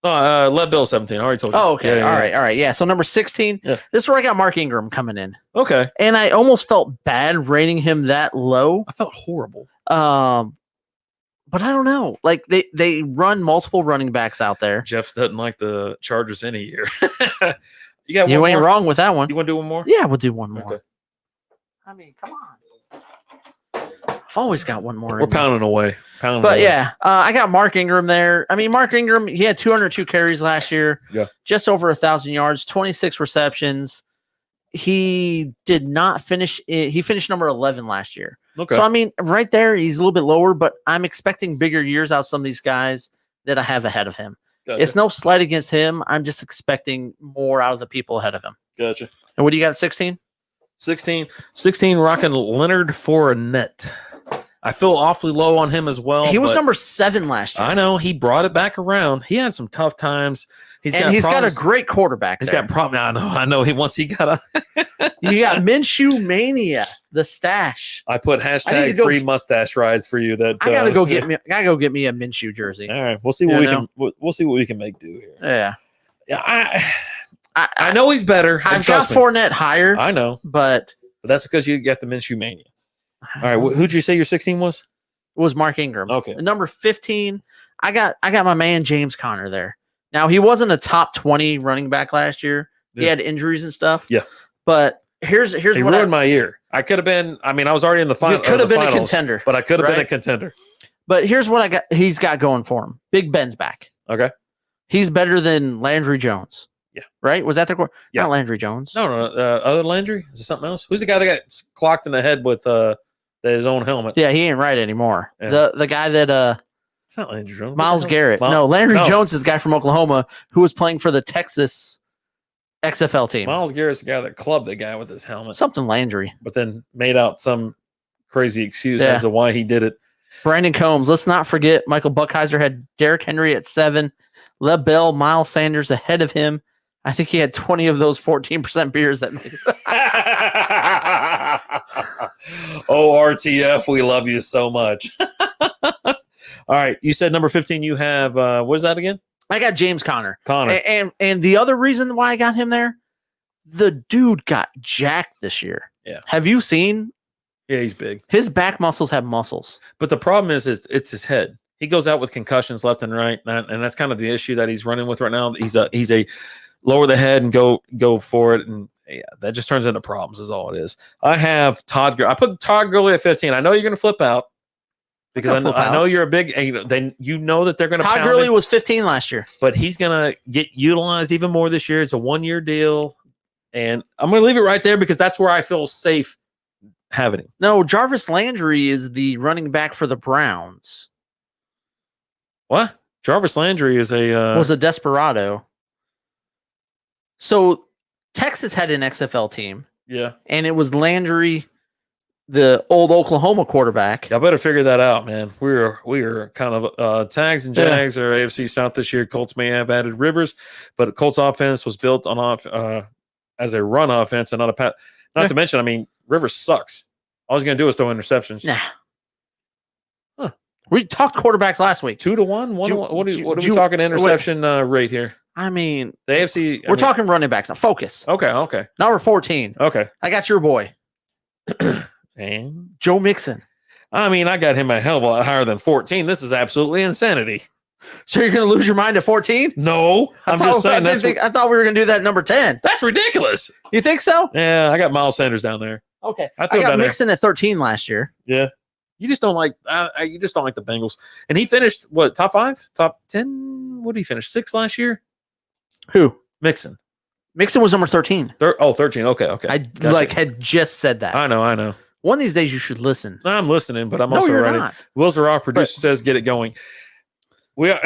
Lev Bill 17. I already told you. Oh, okay. All right. Yeah. So number 16. Yeah. This is where I got Mark Ingram coming in. Okay. And I almost felt bad rating him that low. I felt horrible. But I don't know. Like they run multiple running backs out there. Jeff doesn't like the Chargers any year. You ain't wrong with that one. You want to do one more? Yeah, we'll do one more. Okay. I mean, come on. I've always got one more. We're pounding away. I got Mark Ingram there. I mean, Mark Ingram, he had 202 carries last year. Yeah. Just over 1,000 yards, 26 receptions. He did not finish. He finished number 11 last year. Okay. So, I mean, right there, he's a little bit lower, but I'm expecting bigger years out of some of these guys that I have ahead of him. Gotcha. It's no slight against him. I'm just expecting more out of the people ahead of him. Gotcha. And what do you got at 16? 16 rocking Leonard Fournette. I feel awfully low on him as well. He was number 7 last year. I know. He brought it back around. He had some tough times. He's got a great quarterback. He's got problems. I know. You got Minshew Mania, the stash. I put hashtag free mustache rides for you. That I gotta go get me a Minshew jersey. All right, we'll see what we'll see what we can make do here. Yeah. I know he's better. I've got Fournette higher. I know, but that's because you got the Minshew Mania. All right, who'd you say your 16 was? It was Mark Ingram. Okay. Number 15, I got my man James Conner there. Now, he wasn't a top 20 running back last year. He had injuries and stuff. Yeah. But here's he ruined my year. I could have been. I mean, I was already in the final. You could have been a contender, but I could have been a contender. But here's what he's got going for him. Big Ben's back. Okay. He's better than Landry Jones. Yeah. Right? Was that the core? Yeah. Not Landry Jones. No. Other Landry? Is it something else? Who's the guy that got clocked in the head with his own helmet? Yeah, he ain't right anymore. Yeah. The guy that it's not Landry Jones. Miles Garrett. No, Landry Jones is the guy from Oklahoma who was playing for the Texas XFL team. Myles Garrett's the guy that clubbed the guy with his helmet. Something Landry. But then made out some crazy excuse as to why he did it. Brandon Combs. Let's not forget Michael Buckheiser had Derrick Henry at 7. Leb Bell, Miles Sanders ahead of him. I think he had 20 of those 14% beers that made it. Oh, RTF, we love you so much. All right. You said number 15, you have, what is that again? I got James Conner. Conner. And the other reason why I got him there, the dude got jacked this year. Yeah. Have you seen? Yeah, he's big. His back muscles have muscles. But the problem is it's his head. He goes out with concussions left and right, and that's kind of the issue that he's running with right now. He's a lower the head and go for it, and yeah, that just turns into problems. Is all it is. I have Todd. I put Todd Gurley at 15. I know you're going to flip out because I know you're a big. Then you know that they're going to. Todd Gurley was 15 last year, but he's going to get utilized even more this year. It's a 1-year deal, and I'm going to leave it right there because that's where I feel safe having him. No, Jarvis Landry is the running back for the Browns. What? Jarvis Landry is was a desperado. So Texas had an XFL team. Yeah. And it was Landry, the old Oklahoma quarterback. Yeah, I better figure that out, man. We are kind of Tags and Jags are AFC South this year. Colts may have added Rivers, but Colts offense was built on as a run offense and not a pat. Not to mention, I mean, Rivers sucks. All he's going to do is throw interceptions. Nah. Huh. We talked quarterbacks last week. 2-1. What are we talking interception rate here? I mean, the AFC. We're talking running backs now. Focus. Okay. Number 14. Okay. I got your boy. And Joe Mixon. I mean, I got him a hell of a lot higher than 14. This is absolutely insanity. So you're going to lose your mind at 14? No, I'm just saying I thought we were going to do that at number 10. That's ridiculous. You think so? Yeah, I got Miles Sanders down there. Okay. I got Mixon at 13 last year. Yeah. You just don't like the Bengals. And he finished what, top 5? Top 10? What did he finish? 6 last year? Who? Mixon. Mixon was number 13. 13. Okay. I gotcha. Had just said that. I know. One of these days you should listen. I'm listening, but I'm also writing. Will Zarok, producer, says get it going. We are.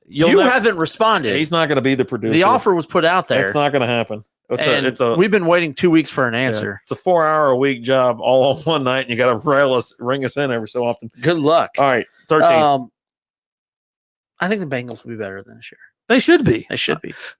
You haven't responded. He's not going to be the producer. The offer was put out there. It's not going to happen. We've been waiting 2 weeks for an answer. Yeah, it's a 4-hour-a-week job all on one night, and you got to ring us in every so often. Good luck. All right, 13. I think the Bengals will be better than this year. They should be.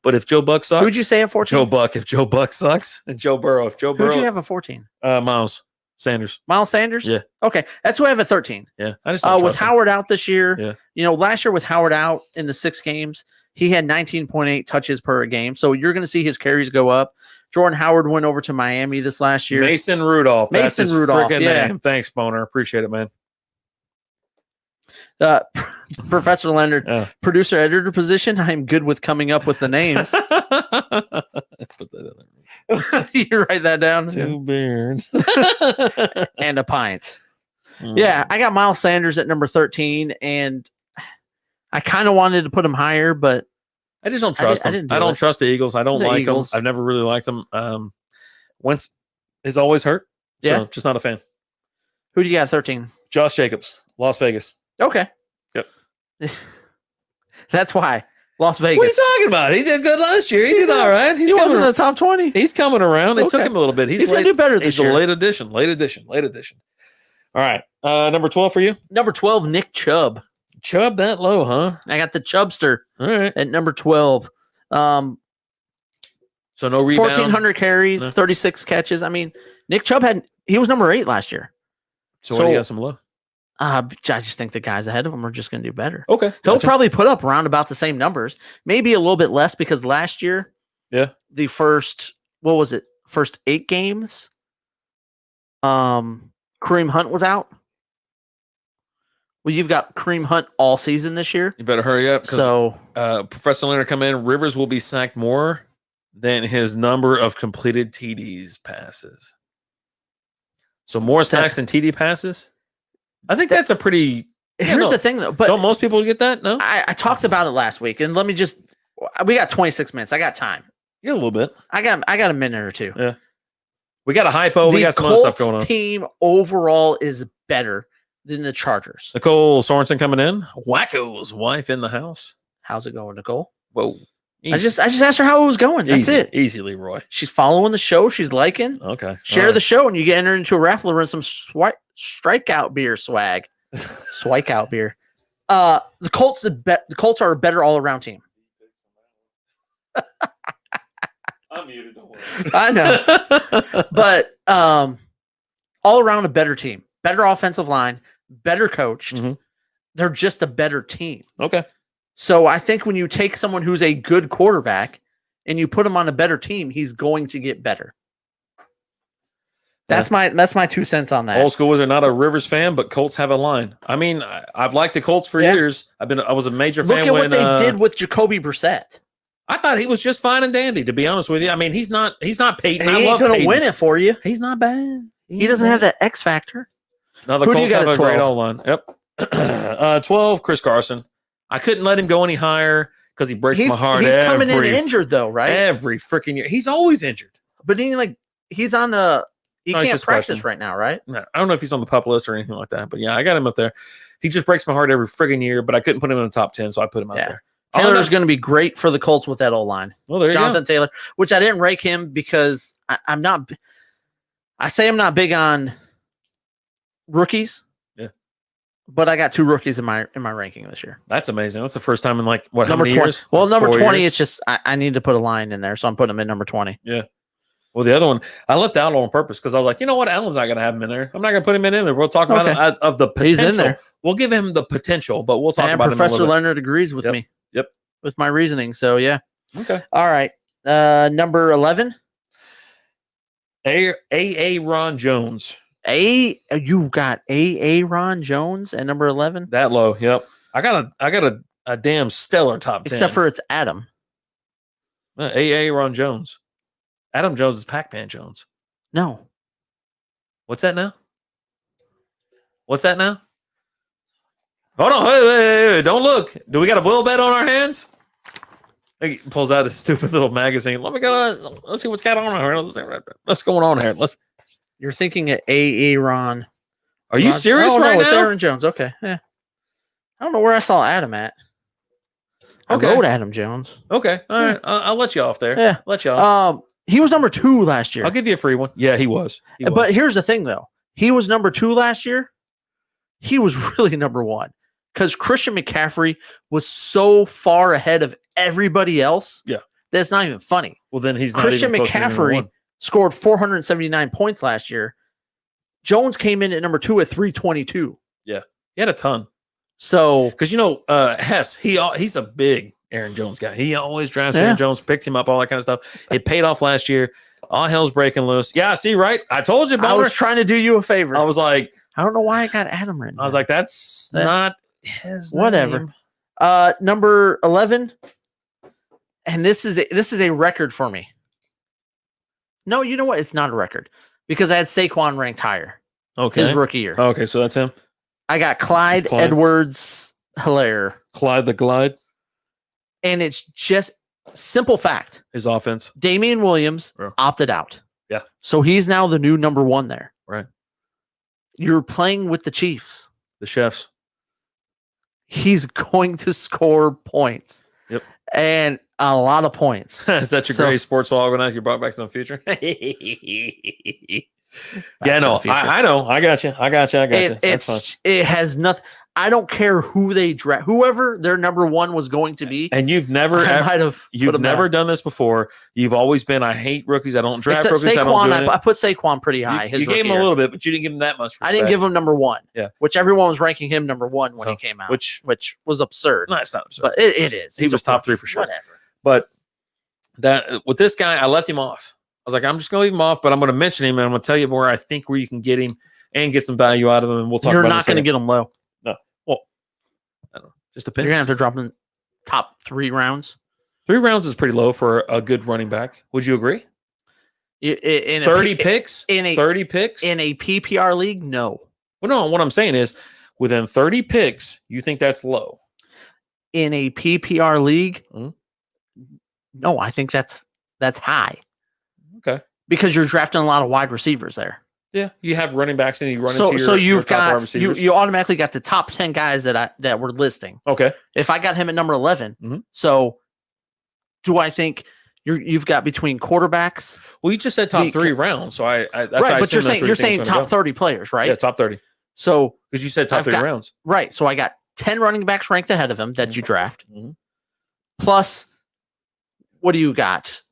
But if Joe Buck sucks, who'd you say at 14? Joe Buck. If Joe Buck sucks, and Joe Burrow. Who'd you have at 14? Miles Sanders. Miles Sanders? Yeah. Okay, that's who I have at 13. Yeah, I just don't with Howard out this year. Yeah. Last year with Howard out in the 6 games, he had 19.8 touches per game. So you're going to see his carries go up. Jordan Howard went over to Miami this last year. Mason Rudolph. That's his freaking name. Thanks, Boner. Appreciate it, man. Professor Leonard, producer editor position. I'm good with coming up with the names. Put that in there. You write that down. 2 beers and a pint. Yeah, I got Miles Sanders at number 13, and I kind of wanted to put him higher, but I just don't trust them. I don't trust the Eagles. I don't like them. I've never really liked them. Wentz is always hurt. So just not a fan. Who do you got at 13? Josh Jacobs, Las Vegas. Okay. Yep. That's why. Las Vegas. What are you talking about? He did good last year. He did all right. He wasn't in the top 20. He's coming around. It took him a little bit. He's going to do better this year. He's a late addition. All right. Number 12 for you? Number 12, Nick Chubb. Chubb that low, huh? I got the Chubster at number 12. So no rebound. 1,400 carries, 36 catches. I mean, Nick Chubb he was number 8 last year. So what do you got some low? I just think the guys ahead of him are just going to do better. Okay. He'll probably put up around about the same numbers, maybe a little bit less because last year, the first 8 games, Kareem Hunt was out. Well, you've got Kareem Hunt all season this year. You better hurry up. So, Professor Leonard come in. Rivers will be sacked more than his number of completed TDs passes. So more sacks than TD passes. I think that's a pretty. Here's the thing, though. But don't most people get that? No. I talked about it last week, and let me just. We got 26 minutes. I got time. Yeah, a little bit. I got a minute or two. Yeah. We got a hypo. We got some other stuff going on. The team overall is better than the Chargers. Nicole Sorensen coming in. Wacko's wife in the house. How's it going, Nicole? Whoa. Easy. I just asked her how it was going. That's Easy. it. Easy, Leroy. She's following the show. She's liking. Okay. Share the show, and you get entered into a raffle to win some Strikeout Beer swag. Strikeout Beer. The Colts are a better all around team. I'm muted. Don't worry. I know, but all around a better team, better offensive line, better coached. Mhm. They're just a better team. Okay. So I think when you take someone who's a good quarterback and you put him on a better team, he's going to get better. That's my 2 cents on that. Old school wizard, not a Rivers fan, but Colts have a line. I mean, I've liked the Colts for years. I was a major fan Look at when what they did with Jacoby Brissett. I thought he was just fine and dandy, to be honest with you. I mean, he's not Peyton. He ain't going to win it for you. He's not bad. He doesn't have that X factor. No, the Who do Colts you got have at a great 12? all line. Yep. 12, Chris Carson. I couldn't let him go any higher because he breaks my heart. He's coming in injured though, right? Every freaking year. He's always injured. But he's on the he No, he's can't just practice questioning. right now, right? No, I don't know if he's on the pup list or anything like that, but yeah, I got him up there. He just breaks my heart every friggin' year, but I couldn't put him in the top 10, so I put him out there. Taylor's going to be great for the Colts with that O-line. Well, there you Jonathan go. Taylor, which I didn't rank him because I'm not big on rookies. Yeah. But I got 2 rookies in my ranking this year. That's amazing. That's the first time in like what? Number how many 20. years? Well, number 4 20, years? it's just I need to put a line in there, so I'm putting him in number 20. Yeah. Well, the other one I left out on purpose because I was like, you know what, Allen's not going to have him in there. I'm not going to put him in there. We'll talk about him of the potential. He's in there. We'll give him the potential, but we'll talk And about him. Professor Leonard agrees with me. Yep. With my reasoning. So yeah. Okay. All right. Number 11. A. Ron Jones. You got A. Ron Jones at number 11? That low. Yep. I got a damn stellar top 10. Except for it's Adam. A. Ron Jones. Adam Jones is Pac-Man Jones. No. What's that now? Hold on. Hey, don't look. Do we got a bull bet on our hands? He pulls out his stupid little magazine. Let's see what's got on here. What's going on here? You're thinking of A. Ron. Are you serious right it's now? Aaron Jones. Okay. Yeah. I don't know where I saw Adam at. I Okay. wrote Adam Jones. Okay. All right. I'll let you off there. Yeah. Let you off. He was number 2 last year. I'll give you a free one. Yeah, he was. But here's the thing, though. He was number 2 last year. He was really number 1 because Christian McCaffrey was so far ahead of everybody else. Yeah. That's not even funny. Well, then he's not Christian even close to number McCaffrey one. scored 479 points last year. Jones came in at number 2 at 322. Yeah. He had a ton. So, Because, Hess, he's a big Aaron Jones guy. He always drafts Aaron Jones, picks him up, all that kind of stuff. It paid off last year. All hell's breaking loose. Yeah, see, right? I told you, I Boner. was trying to do you a favor. I was like, I don't know why I got Adam written. I was like, that's not his whatever. name. Number 11, and this is a record for me. No, you know what? It's not a record because I had Saquon ranked higher. Okay. His rookie year. Okay, so that's him. I got Clyde. Edwards-Helaire. Clyde the Glide, And it's just simple fact. his offense. Damian Williams Yeah. opted out. Yeah. So he's now the new number 1 there. Right. You're playing with the Chiefs. The Chefs. He's going to score points. Yep. And a lot of points. Is that your So- great sports almanac you brought back to the future? Yeah, no, I know. I got you. That's fine. It has nothing. I don't care who they draft. Whoever their number 1 was going to be. And you've never, I might have put you've him never down. done this before. You've always been, I hate rookies. I don't draft Except rookies. I don't Saquon, do I put Saquon pretty high. You gave him a little bit, but you didn't give him that much respect. I didn't give him number 1. Yeah. Which everyone was ranking him number 1 when So, he came out. which was absurd. No, it's not absurd. But it is. He He's was a top rookie. 3 for sure. Whatever. But that with this guy, I left him off. I was like, I'm just going to leave him off, but I'm going to mention him, and I'm going to tell you where I think where you can get him and get some value out of him, and we'll talk You're about not going to get him low. No. Well, I don't know. Just depends. You're going to have to drop him top 3 rounds. 3 rounds is pretty low for a good running back. Would you agree? In 30 picks? in a 30 picks? in a PPR league, no. Well, no, what I'm saying is within 30 picks, you think that's low. In a PPR league, Mhm. no, I think that's high Okay. because you're drafting a lot of wide receivers there. Yeah. You have running backs and you run So into your, so your you've top wide got receivers. you automatically got the top 10 guys that we're listing. Okay. If I got him at number 11, Mhm. so do I think you've got between quarterbacks? Well, you just said top 3 rounds, so I that's right, I but you're saying top 30 players, right? Yeah, top 30. So because you said top 3 rounds, right? So I got 10 running backs ranked ahead of him that you draft. Plus, what do you got?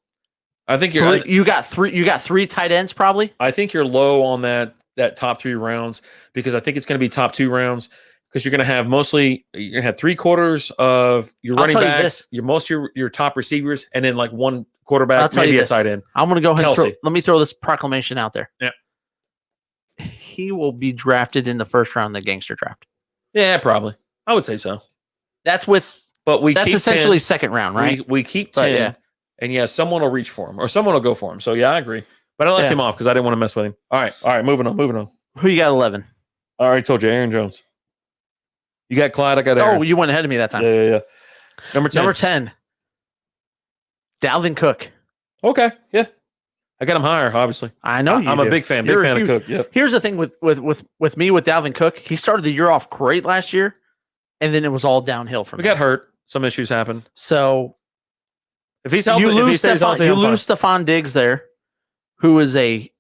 I think you got 3 tight ends probably. I think you're low on that top 3 rounds because I think it's going to be top 2 rounds because you're going to have you're going to have 3/4 of your running backs, your top receivers, and then like one quarterback, maybe a tight end. I'm going to go ahead and let me throw this proclamation out there. Yeah. He will be drafted in the first round of the gangster draft. Yeah, probably. I would say so. That's essentially 10, second round, right? We keep 10, and someone will reach for him or someone will go for him. So yeah, I agree. But I left him off because I didn't want to mess with him. All right, moving on. Who you got 11? I already told you, Aaron Jones. You got Clyde, I got Aaron. Oh, you went ahead of me that time. Yeah. Number 10. Dalvin Cook. Okay, yeah. I got him higher, obviously. I know I'm a big fan of Cook. Yep. Here's the thing with me with Dalvin Cook. He started the year off great last year, and then it was all downhill from there. Got hurt. Some issues happened. So if he's healthy, you lose Stephon Diggs there, who is he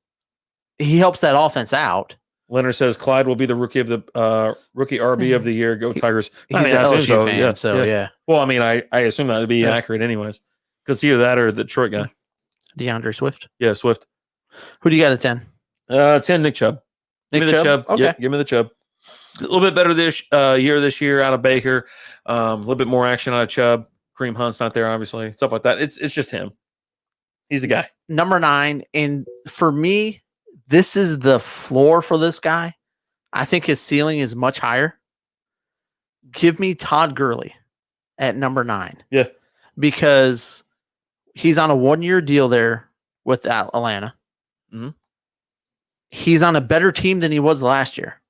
helps that offense out. Leonard says Clyde will be the rookie RB of the year. Go Tigers. He's an LSU fan, so yeah. Well, I mean, I assume that would be accurate anyways, because either that or the Detroit guy. DeAndre Swift. Yeah, Swift. Who do you got at 10? 10, Nick Chubb. Give me the Chubb. Okay. Yep, give me the Chubb. A little bit better this year out of Baker. A little bit more action out of Chubb. Kareem Hunt's not there, obviously. Stuff like that. It's just him. He's the guy. Number 9. And for me, this is the floor for this guy. I think his ceiling is much higher. Give me Todd Gurley at number 9. Yeah. Because he's on a 1-year deal there with Atlanta. Mm-hmm. He's on a better team than he was last year.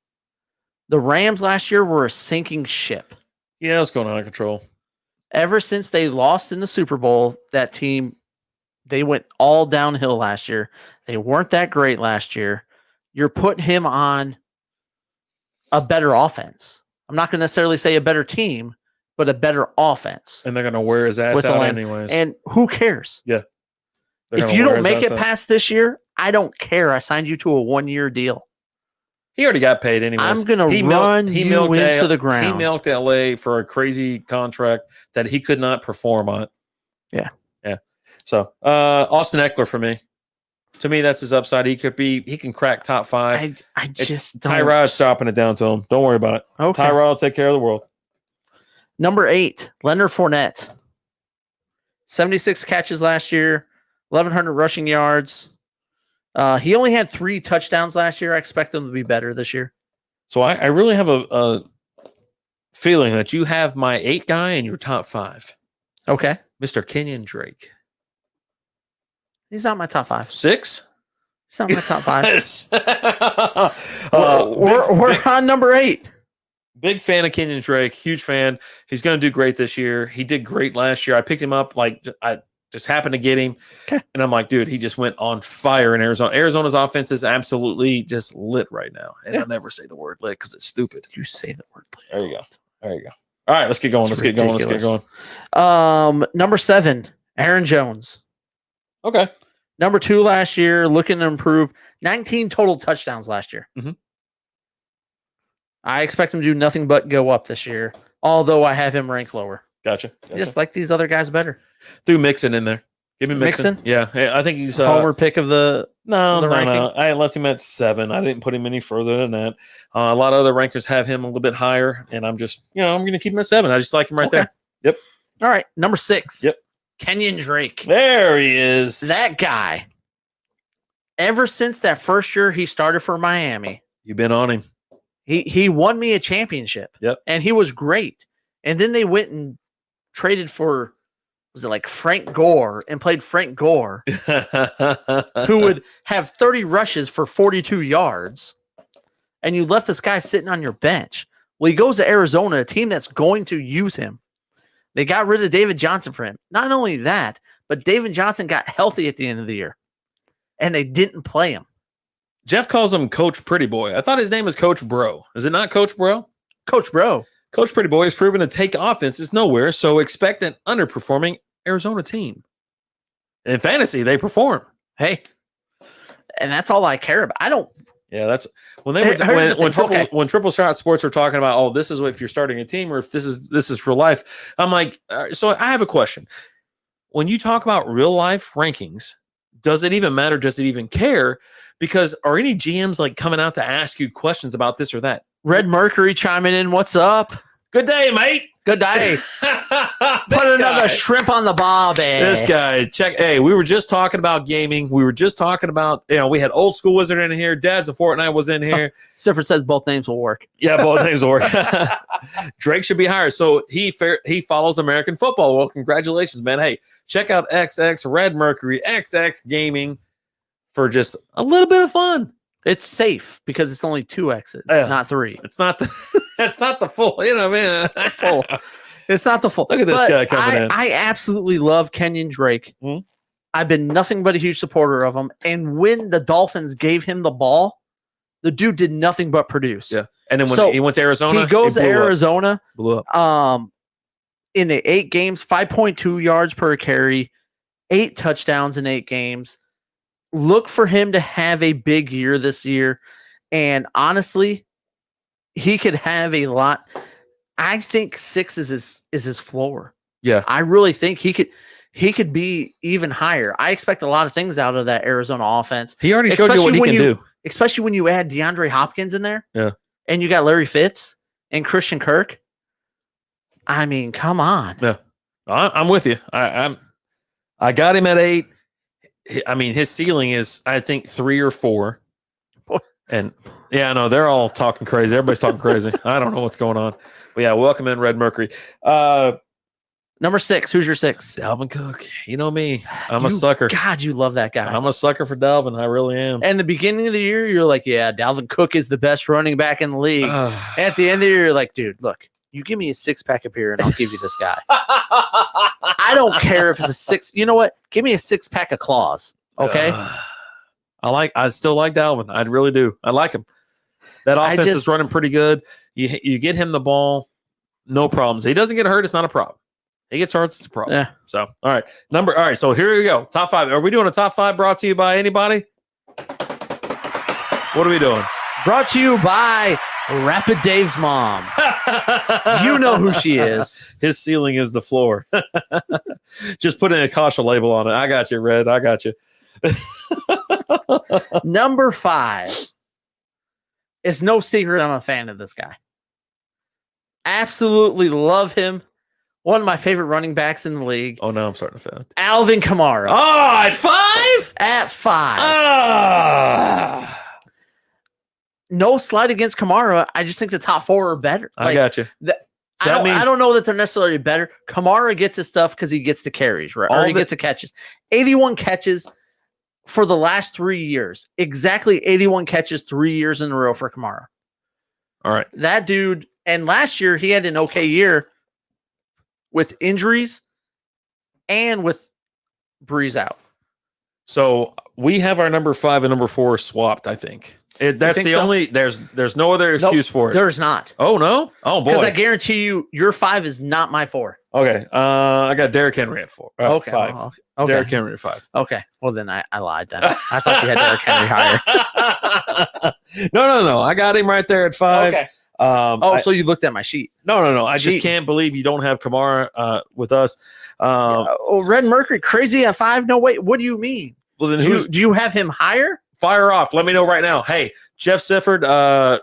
The Rams last year were a sinking ship. Yeah, it's going out of control. Ever since they lost in the Super Bowl, that team, they went all downhill last year. They weren't that great last year. You're putting him on a better offense. I'm not going to necessarily say a better team, but a better offense. And they're going to wear his ass out anyways. And who cares? Yeah. If you don't make it past this year, I don't care. I signed you to a 1-year deal. He already got paid anyways. I'm going to run you into the ground. He milked LA for a crazy contract that he could not perform on. Yeah. Yeah. So Austin Eckler for me. To me, that's his upside. He can crack top 5. I just Tyrod's chopping it down to him. Don't worry about it. Okay. Tyrod will take care of the world. Number 8, Leonard Fournette. 76 catches last year, 1,100 rushing yards. He only had 3 touchdowns last year. I expect him to be better this year. So I really have a feeling that you have my 8 guy in your top 5. Okay. Mr. Kenyon Drake. He's not my top 5. 6? He's not my top 5. We're on number 8. Big fan of Kenyon Drake. Huge fan. He's going to do great this year. He did great last year. I picked him up I just happened to get him. Okay. And I'm like, dude, he just went on fire in Arizona. Arizona's offense is absolutely just lit right now. And I'll never say the word lit because it's stupid. You say the word lit. There you go. All right, let's get going. Let's get going. Number 7, Aaron Jones. Okay. Number 2 last year, looking to improve. 19 total touchdowns last year. Mm-hmm. I expect him to do nothing but go up this year, although I have him ranked lower. Gotcha. I just like these other guys better. Threw Mixon in there. Give me Mixon. Yeah, I think he's homer pick of the No. I left him at 7. I didn't put him any further than that. A lot of other rankers have him a little bit higher, and I'm just, I'm going to keep him at 7. I just like him right there. Yep. All right, number 6. Yep. Kenyon Drake. There he is. That guy. Ever since that first year he started for Miami, you've been on him. He won me a championship. Yep. And he was great. And then they went and traded for, was it like Frank Gore, and played Frank Gore, who would have 30 rushes for 42 yards. And you left this guy sitting on your bench. Well, he goes to Arizona, a team that's going to use him. They got rid of David Johnson for him. Not only that, but David Johnson got healthy at the end of the year. And they didn't play him. Jeff calls him Coach Pretty Boy. I thought his name was Coach Bro. Is it not Coach Bro? Coach Bro. Coach Pretty Boy has proven to take offenses nowhere, so expect an underperforming Arizona team. In fantasy, they perform. Hey, and that's all I care about. I don't. Yeah, that's when they were when Triple Shot Sports are talking about, oh, this is what if you're starting a team or if this is for life. I'm like, so I have a question. When you talk about real life rankings, does it even matter? Does it even care? Because are any GMs like coming out to ask you questions about this or that? Red Mercury chiming in. What's up? Good day, mate. Good day. Put another shrimp on the barbie. This guy, check. Hey, we were just talking about gaming. We were just talking about, we had Old School Wizard in here. Dad's of Fortnite was in here. Siffer says both names will work. Yeah, both names will work. Drake should be hired. So he follows American football. Well, congratulations, man. Hey, check out XX Red Mercury, XX Gaming for just a little bit of fun. It's safe because it's only 2 X's, not 3. It's not the full, full. It's not the full. Look at this guy coming in. I absolutely love Kenyon Drake. Hmm? I've been nothing but a huge supporter of him. And when the Dolphins gave him the ball, the dude did nothing but produce. Yeah. And then when he went to Arizona, he goes to Arizona. Blew up. In the 8 games, 5.2 yards per carry, 8 touchdowns in 8 games. Look for him to have a big year this year. And honestly, he could have a lot. I think 6 is his floor. Yeah. I really think he could be even higher. I expect a lot of things out of that Arizona offense. He already showed you what he can do. Especially when you add DeAndre Hopkins in there. Yeah. And you got Larry Fitz and Christian Kirk. I mean, come on. Yeah. I'm with you. I got him at 8. I mean, his ceiling is, I think, 3 or 4. And yeah, I know they're all talking crazy. Everybody's talking crazy. I don't know what's going on. But yeah, welcome in Red Mercury. Number 6. Who's your 6? Dalvin Cook. You know me. I'm a sucker. God, you love that guy. I'm a sucker for Dalvin. I really am. And the beginning of the year, you're like, yeah, Dalvin Cook is the best running back in the league. At the end of the year, you're like, dude, look. You give me a 6-pack of beer and I'll give you this guy. I don't care if it's a 6. You know what? Give me a 6-pack of claws. Okay. I still like Dalvin. I really do. I like him. That offense is running pretty good. You get him the ball, no problems. He doesn't get hurt. It's not a problem. He gets hurt. It's a problem. Yeah. So, all right. So here we go. Top 5. Are we doing a top 5 brought to you by anybody? What are we doing? Brought to you by Rapid Dave's mom. You know who she is. His ceiling is the floor. Just put in a caution label on it. I got you, Red. I got you. Number 5. It's no secret I'm a fan of this guy. Absolutely love him. One of my favorite running backs in the league. Oh, no, I'm starting to fail. Alvin Kamara. Oh, at 5? At 5. No slight against Kamara. I just think the top 4 are better. I got you. I don't know that they're necessarily better. Kamara gets his stuff because he gets the carries, right? Or he gets the catches. 81 catches for the last 3 years. Exactly 81 catches 3 years in a row for Kamara. All right. That dude, and last year he had an okay year with injuries and with Breeze out. So we have our number 5 and number 4 swapped, I think. That's the only. There's no other excuse for it. There's not. Oh no. Oh boy. Because I guarantee you, your 5 is not my 4. Okay. I got Derrick Henry at 4. Okay. 5. Okay. Derrick Henry at 5. Okay. Well then I lied. Then I thought you had Derrick Henry higher. No. I got him right there at 5. Okay. So you looked at my sheet. No. I just can't believe you don't have Kamara with us. Red Mercury crazy at 5. No wait. What do you mean? Well then, do you have him higher? Fire off. Let me know right now. Hey, Jeff Sifford,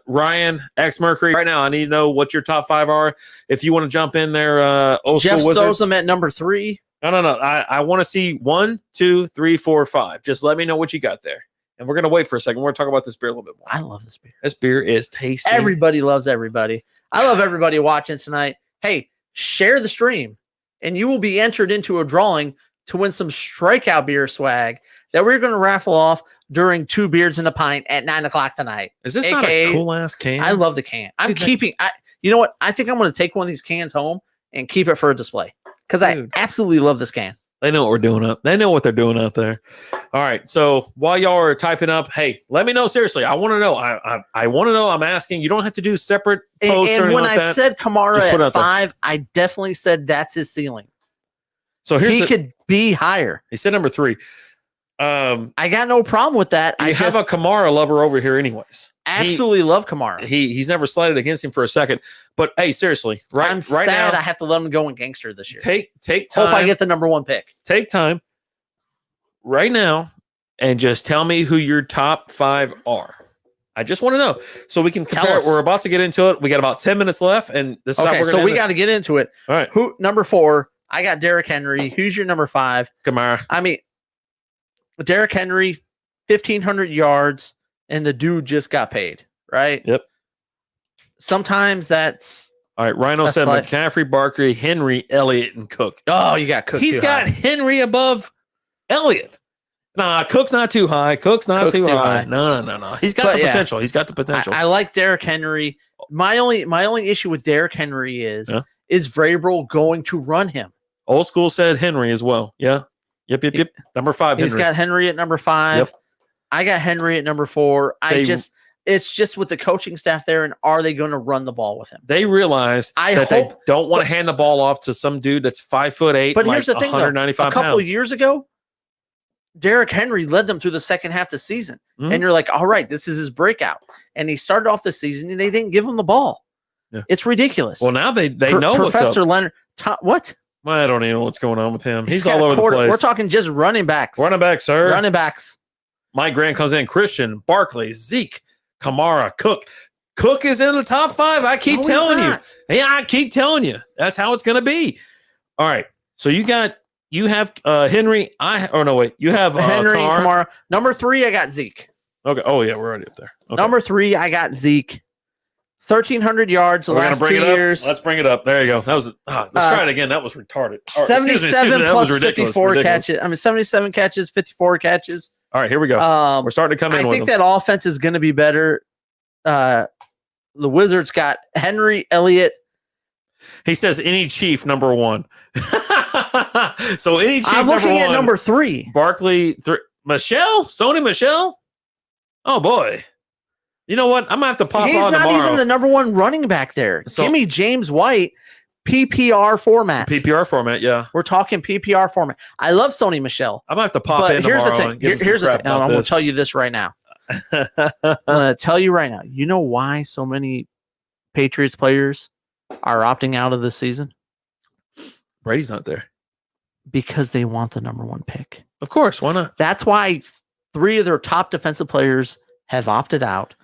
Ryan, X Mercury. Right now, I need to know what your top 5 are. If you want to jump in there, Old Jeff School Wizard. throws them at number 3. No. I want to see 1, 2, 3, 4, 5. Just let me know what you got there. And we're going to wait for a second. We're going to talk about this beer a little bit more. I love this beer. This beer is tasty. Everybody loves everybody. I love everybody watching tonight. Hey, share the stream, and you will be entered into a drawing to win some Strikeout Beer swag that we're going to raffle off during 2 Beards and a Pint at 9:00 tonight. Is this not a cool ass can? I love the can. I'm keeping. You know what? I think I'm going to take one of these cans home and keep it for a display because I absolutely love this can. They know what we're doing They know what they're doing out there. All right. So while y'all are typing up, hey, let me know seriously. I want to know. I want to know. I'm asking. You don't have to do separate posts or anything like that. And when I said Kamara at 5, I definitely said that's his ceiling. So he could be higher. He said number 3. I got no problem with that. I have a Kamara lover over here, anyways. Absolutely love Kamara. He's never slighted against him for a second. But hey, seriously, I'm sad now, I have to let him go in gangster this year. Take time. Hope I get the number 1 pick. Take time right now and just tell me who your top 5 are. I just want to know so we can compare it. We're about to get into it. We got about 10 minutes left, and this is how we're going to. So we got to get into it. All right. Who number 4? I got Derrick Henry. Who's your number 5? Kamara. I mean, Derrick Henry, 1,500 yards, and the dude just got paid, right? Yep. Sometimes that's all right. Rhino said McCaffrey, Barkley, Henry, Elliott, and Cook. Oh, you got Cook. He's got Henry above Elliott. Nah, Cook's not too high. Cook's too high. No. He's got the potential. He's got the potential. I like Derrick Henry. My only issue with Derrick Henry is Vrabel going to run him? Old school said Henry as well. Yeah. Yep. Number 5. He's got Henry at number 5. Yep. I got Henry at number 4. It's just with the coaching staff there, and are they going to run the ball with him? They realize they don't want to hand the ball off to some dude that's 5'8", but here's the thing, 195 a couple pounds. of years ago, Derrick Henry led them through the second half of the season. Mm-hmm. And you're like, all right, this is his breakout. And he started off the season and they didn't give him the ball. Yeah. It's ridiculous. Well, now they know Professor what's up. Leonard, what? Well, I don't even know what's going on with him. He's all over the place. We're talking just running backs. Running backs, sir. Running backs. Mike Grant comes in. Christian, Barkley, Zeke, Kamara, Cook. Cook is in the top 5. I keep telling you. Yeah, I keep telling you. That's how it's going to be. All right. So you have Henry. You have Henry, Kamara. Number 3, I got Zeke. Okay. Oh yeah, we're already up there. Okay. Number 3, I got Zeke. 1,300 yards the last 2 years. Let's bring it up. There you go. That was. Let's try it again. That was retarded. 77 plus 54 catches. 77 catches, 54 catches. All right, here we go. We're starting to come in. I think that offense is going to be better. The Wizards got Henry, Elliott. He says any Chief number 1. So any Chief. I'm looking at number 3. Barkley, Sony Michel. Oh boy. You know what? I'm gonna have to pop on tomorrow. He's not even the number 1 running back there. So, give me James White, PPR format. PPR format, yeah. We're talking PPR format. I love Sony Michel. I'm gonna have to pop in tomorrow. Here's the thing. I'm gonna tell you this right now. I'm gonna tell you right now. You know why so many Patriots players are opting out of this season? Brady's not there. Because they want the number 1 pick. Of course, why not? That's why 3 of their top defensive players have opted out.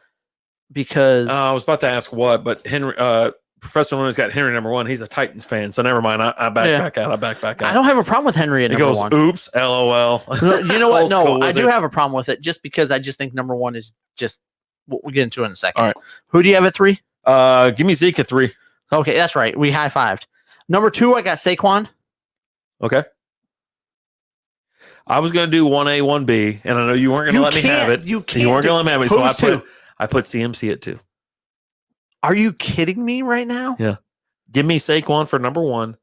Because I was about to ask what, but Henry, Professor Leonard's got Henry number 1. He's a Titans fan, so never mind. I back out. I don't have a problem with Henry at number 1. Oops, LOL. You know what? No, I do have a problem with it just because I just think number 1 is just what we'll get into in a second. All right. Who do you have at 3? Give me Zeke at 3. Okay, that's right. We high-fived. Number 2, I got Saquon. Okay. I was going to do 1A, 1B, and I know you weren't going to let me have it. You weren't going to let me have it, so I put CMC at 2. Are you kidding me right now? Yeah. Give me Saquon for number 1.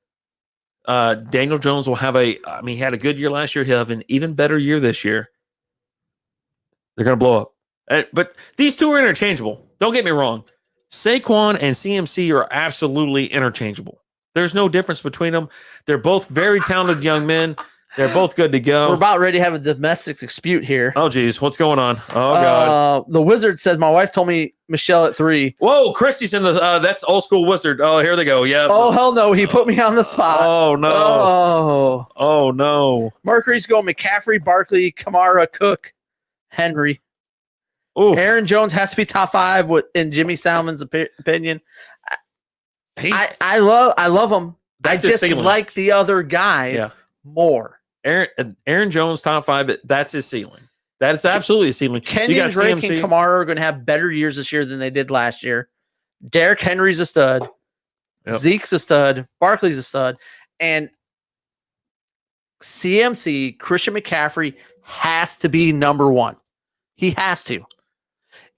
Daniel Jones will have he had a good year last year. He'll have an even better year this year. They're going to blow up. But these two are interchangeable. Don't get me wrong. Saquon and CMC are absolutely interchangeable. There's no difference between them. They're both very talented young men. They're both good to go. We're about ready to have a domestic dispute here. Oh, geez. What's going on? Oh, God. The Wizard says, my wife told me Michelle at 3. Whoa, Christy's in the that's old school Wizard. Oh, here they go. Yeah. Oh, hell no. He put me on the spot. Oh, no. Oh, no. Mercury's going McCaffrey, Barkley, Kamara, Cook, Henry. Oof. Aaron Jones has to be top 5 in Jimmy Salmon's opinion. I love him. I just like the other guys more. Aaron Jones top 5. That's his ceiling. That's absolutely a ceiling. Kenyon Drake and Kamara are going to have better years this year than they did last year. Derrick Henry's a stud. Yep. Zeke's a stud. Barkley's a stud. And CMC, Christian McCaffrey, has to be number 1. He has to.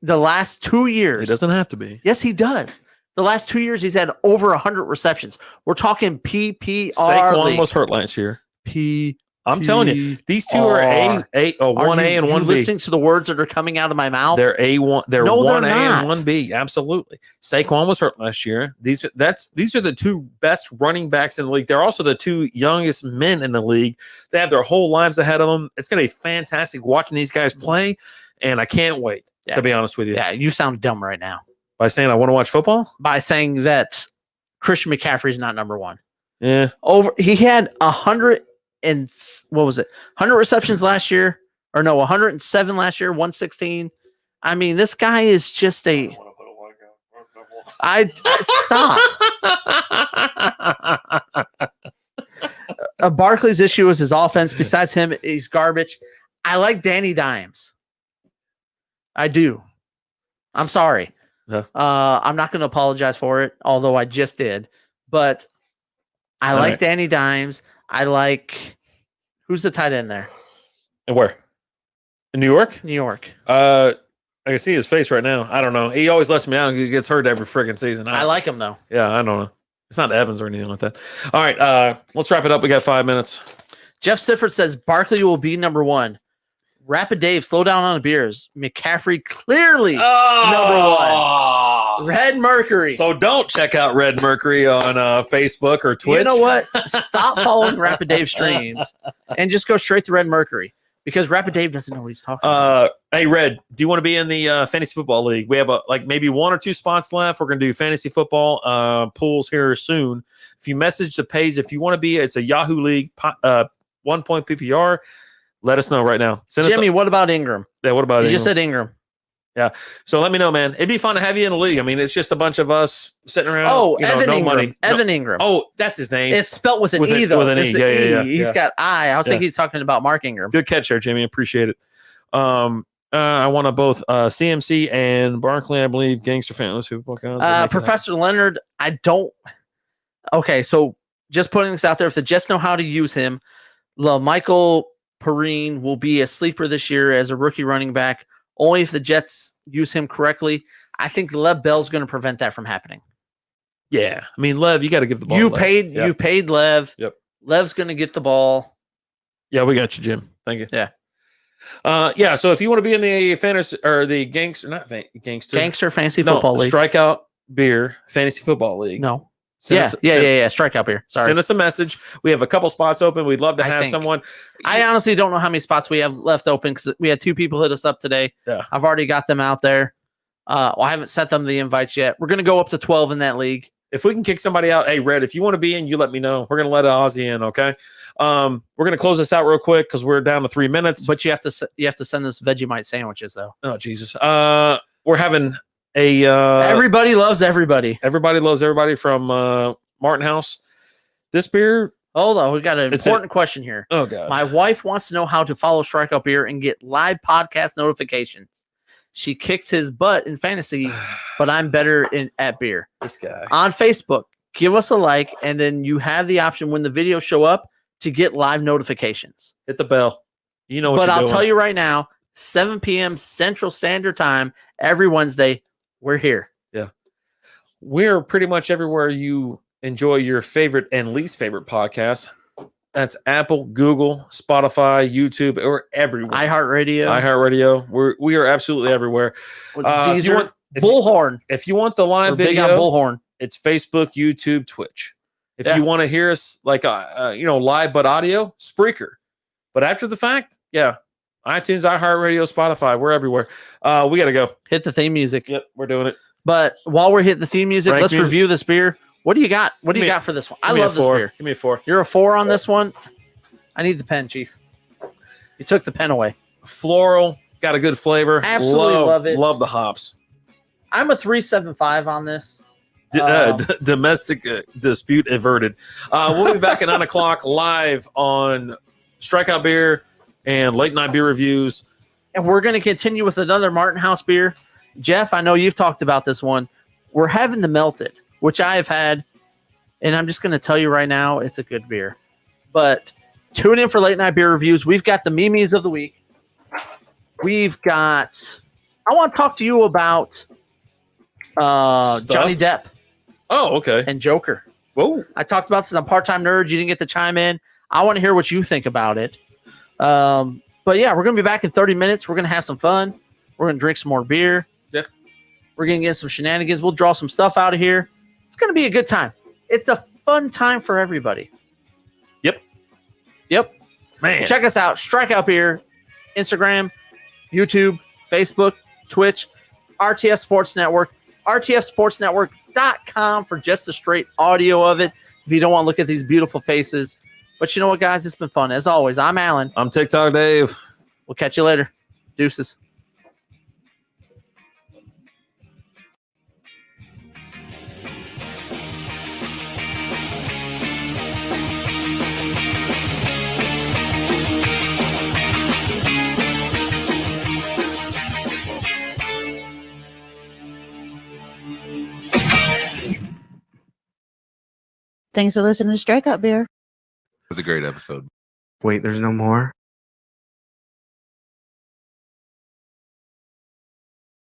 The last 2 years. He doesn't have to be. Yes, he does. The last 2 years, he's had over 100 receptions. We're talking PPR. Saquon was hurt last year. PPR I'm telling you, these two are one A and one B. Listening to the words that are coming out of my mouth, they're A1. They're no, 1A they're and 1B. Absolutely. Saquon was hurt last year. These are the two best running backs in the league. They're also the two youngest men in the league. They have their whole lives ahead of them. It's going to be fantastic watching these guys play, and I can't wait. To be honest with you, yeah, you sound dumb right now by saying I want to watch football. By saying that Christian McCaffrey is not number one. Yeah, he had 100 and what was it? 100 receptions last year, or no, 107 last year, 116. I mean, this guy is just a. Stop. Barkley's issue is his offense. Besides him, he's garbage. I like Danny Dimes. I do. I'm sorry. Yeah. I'm not going to apologize for it, although I just did. But I like Danny Dimes. I like who's the tight end there? And where? In New York? New York. I can see his face right now. I don't know. He always lets me out. He gets hurt every freaking season. I like him though. Yeah, I don't know. It's not Evans or anything like that. All right, let's wrap it up. We got 5 minutes. Jeff Sifford says Barkley will be number one. Rapid Dave, slow down on the beers. McCaffrey clearly number one. Red Mercury. So don't check out Red Mercury on Facebook or Twitch. You know what? Stop following Rapid Dave streams and just go straight to Red Mercury because Rapid Dave doesn't know what he's talking about. Hey, Red, do you want to be in the fantasy football league? We have maybe 1 or 2 spots left. We're going to do fantasy football pools here soon. If you message the page, if you want to be, it's a Yahoo league, 1 point PPR. Let us know right now. Jimmy, what about Ingram? Yeah, what about Ingram? You just said Ingram. Yeah. So let me know, man. It'd be fun to have you in the league. I mean, it's just a bunch of us sitting around. Oh, Evan no Ingram. money. Evan Ingram. Oh, that's his name. It's spelled with an E, though. With an E. Yeah. He's got I. I was thinking he's talking about Mark Ingram. Good catch there, Jimmy. Appreciate it. I want to both CMC and Barkley, I believe. Gangster Fantasy Football guys. Professor Leonard, I don't. Okay, so just putting this out there, if the Jets know how to use him, Michael Perrine will be a sleeper this year as a rookie running back. Only if the Jets use him correctly. I think Lev Bell's going to prevent that from happening. Yeah, I mean, Lev, you got to give the ball. You paid Lev. Yep. Lev's going to get the ball. Yeah, we got you, Jim. Thank you. Yeah. So if you want to be in the fantasy or the gangster fantasy football league, Strikeout Beer fantasy football league. No. Strikeout Beer. Sorry. Send us a message. We have a couple spots open. We'd love to have someone. I honestly don't know how many spots we have left open because we had 2 people hit us up today. Yeah. I've already got them out there. I haven't sent them the invites yet. We're going to go up to 12 in that league. If we can kick somebody out, hey, Red, if you want to be in, you let me know. We're going to let Ozzy in, okay? We're going to close this out real quick because we're down to 3 minutes. But you have to send us Vegemite sandwiches, though. Oh, Jesus. We're having a... everybody loves everybody. Everybody loves everybody from Martin House. This beer... Hold on. We got an important question here. Oh, God. My wife wants to know how to follow Strikeout Beer and get live podcast notifications. She kicks his butt in fantasy, but I'm better at beer. This guy. On Facebook, give us a like, and then you have the option when the videos show up to get live notifications. Hit the bell. You know what but you're I'll doing. tell you right now, 7 p.m. Central Standard Time every Wednesday, we're here. Yeah. We're pretty much everywhere you enjoy your favorite and least favorite podcasts. That's Apple, Google, Spotify, YouTube, or everywhere. iHeartRadio. We are absolutely everywhere. Bullhorn. If you want the live video, big on Bullhorn. It's Facebook, YouTube, Twitch. If you want to hear us like live but audio, Spreaker. But after the fact, iTunes, iHeartRadio, Spotify, we're everywhere. We got to go. Hit the theme music. Yep, we're doing it. But while we're hitting the theme music, let's review this beer. What do you got? What do you got for this one? I love this beer. Give me a 4. You're a 4 on this one? I need the pen, Chief. You took the pen away. Floral, got a good flavor. Absolutely love it. Love the hops. I'm a 3.75 on this. Domestic dispute averted. We'll be back at 9 o'clock live on Strikeout Beer and Late Night Beer Reviews. And we're going to continue with another Martin House beer. Jeff, I know you've talked about this one. We're having the Melted, which I have had, and I'm just going to tell you right now, it's a good beer. But tune in for Late Night Beer Reviews. We've got the memes of the week. I want to talk to you about Johnny Depp. Oh, okay. And Joker. Whoa. I talked about this on Part-Time Nerd. You didn't get to chime in. I want to hear what you think about it. But yeah, we're going to be back in 30 minutes. We're going to have some fun. We're going to drink some more beer. Yep. We're going to get some shenanigans. We'll draw some stuff out of here. It's going to be a good time. It's a fun time for everybody. Yep. Man. Check us out. Strikeout Beer, Instagram, YouTube, Facebook, Twitch, RTS Sports Network, rtfsportsnetwork.com for just the straight audio of it if you don't want to look at these beautiful faces. But you know what, guys? It's been fun. As always, I'm Alan. I'm TikTok Dave. We'll catch you later. Deuces. Thanks for listening to Strikeout Beer. It was a great episode. Wait, there's no more?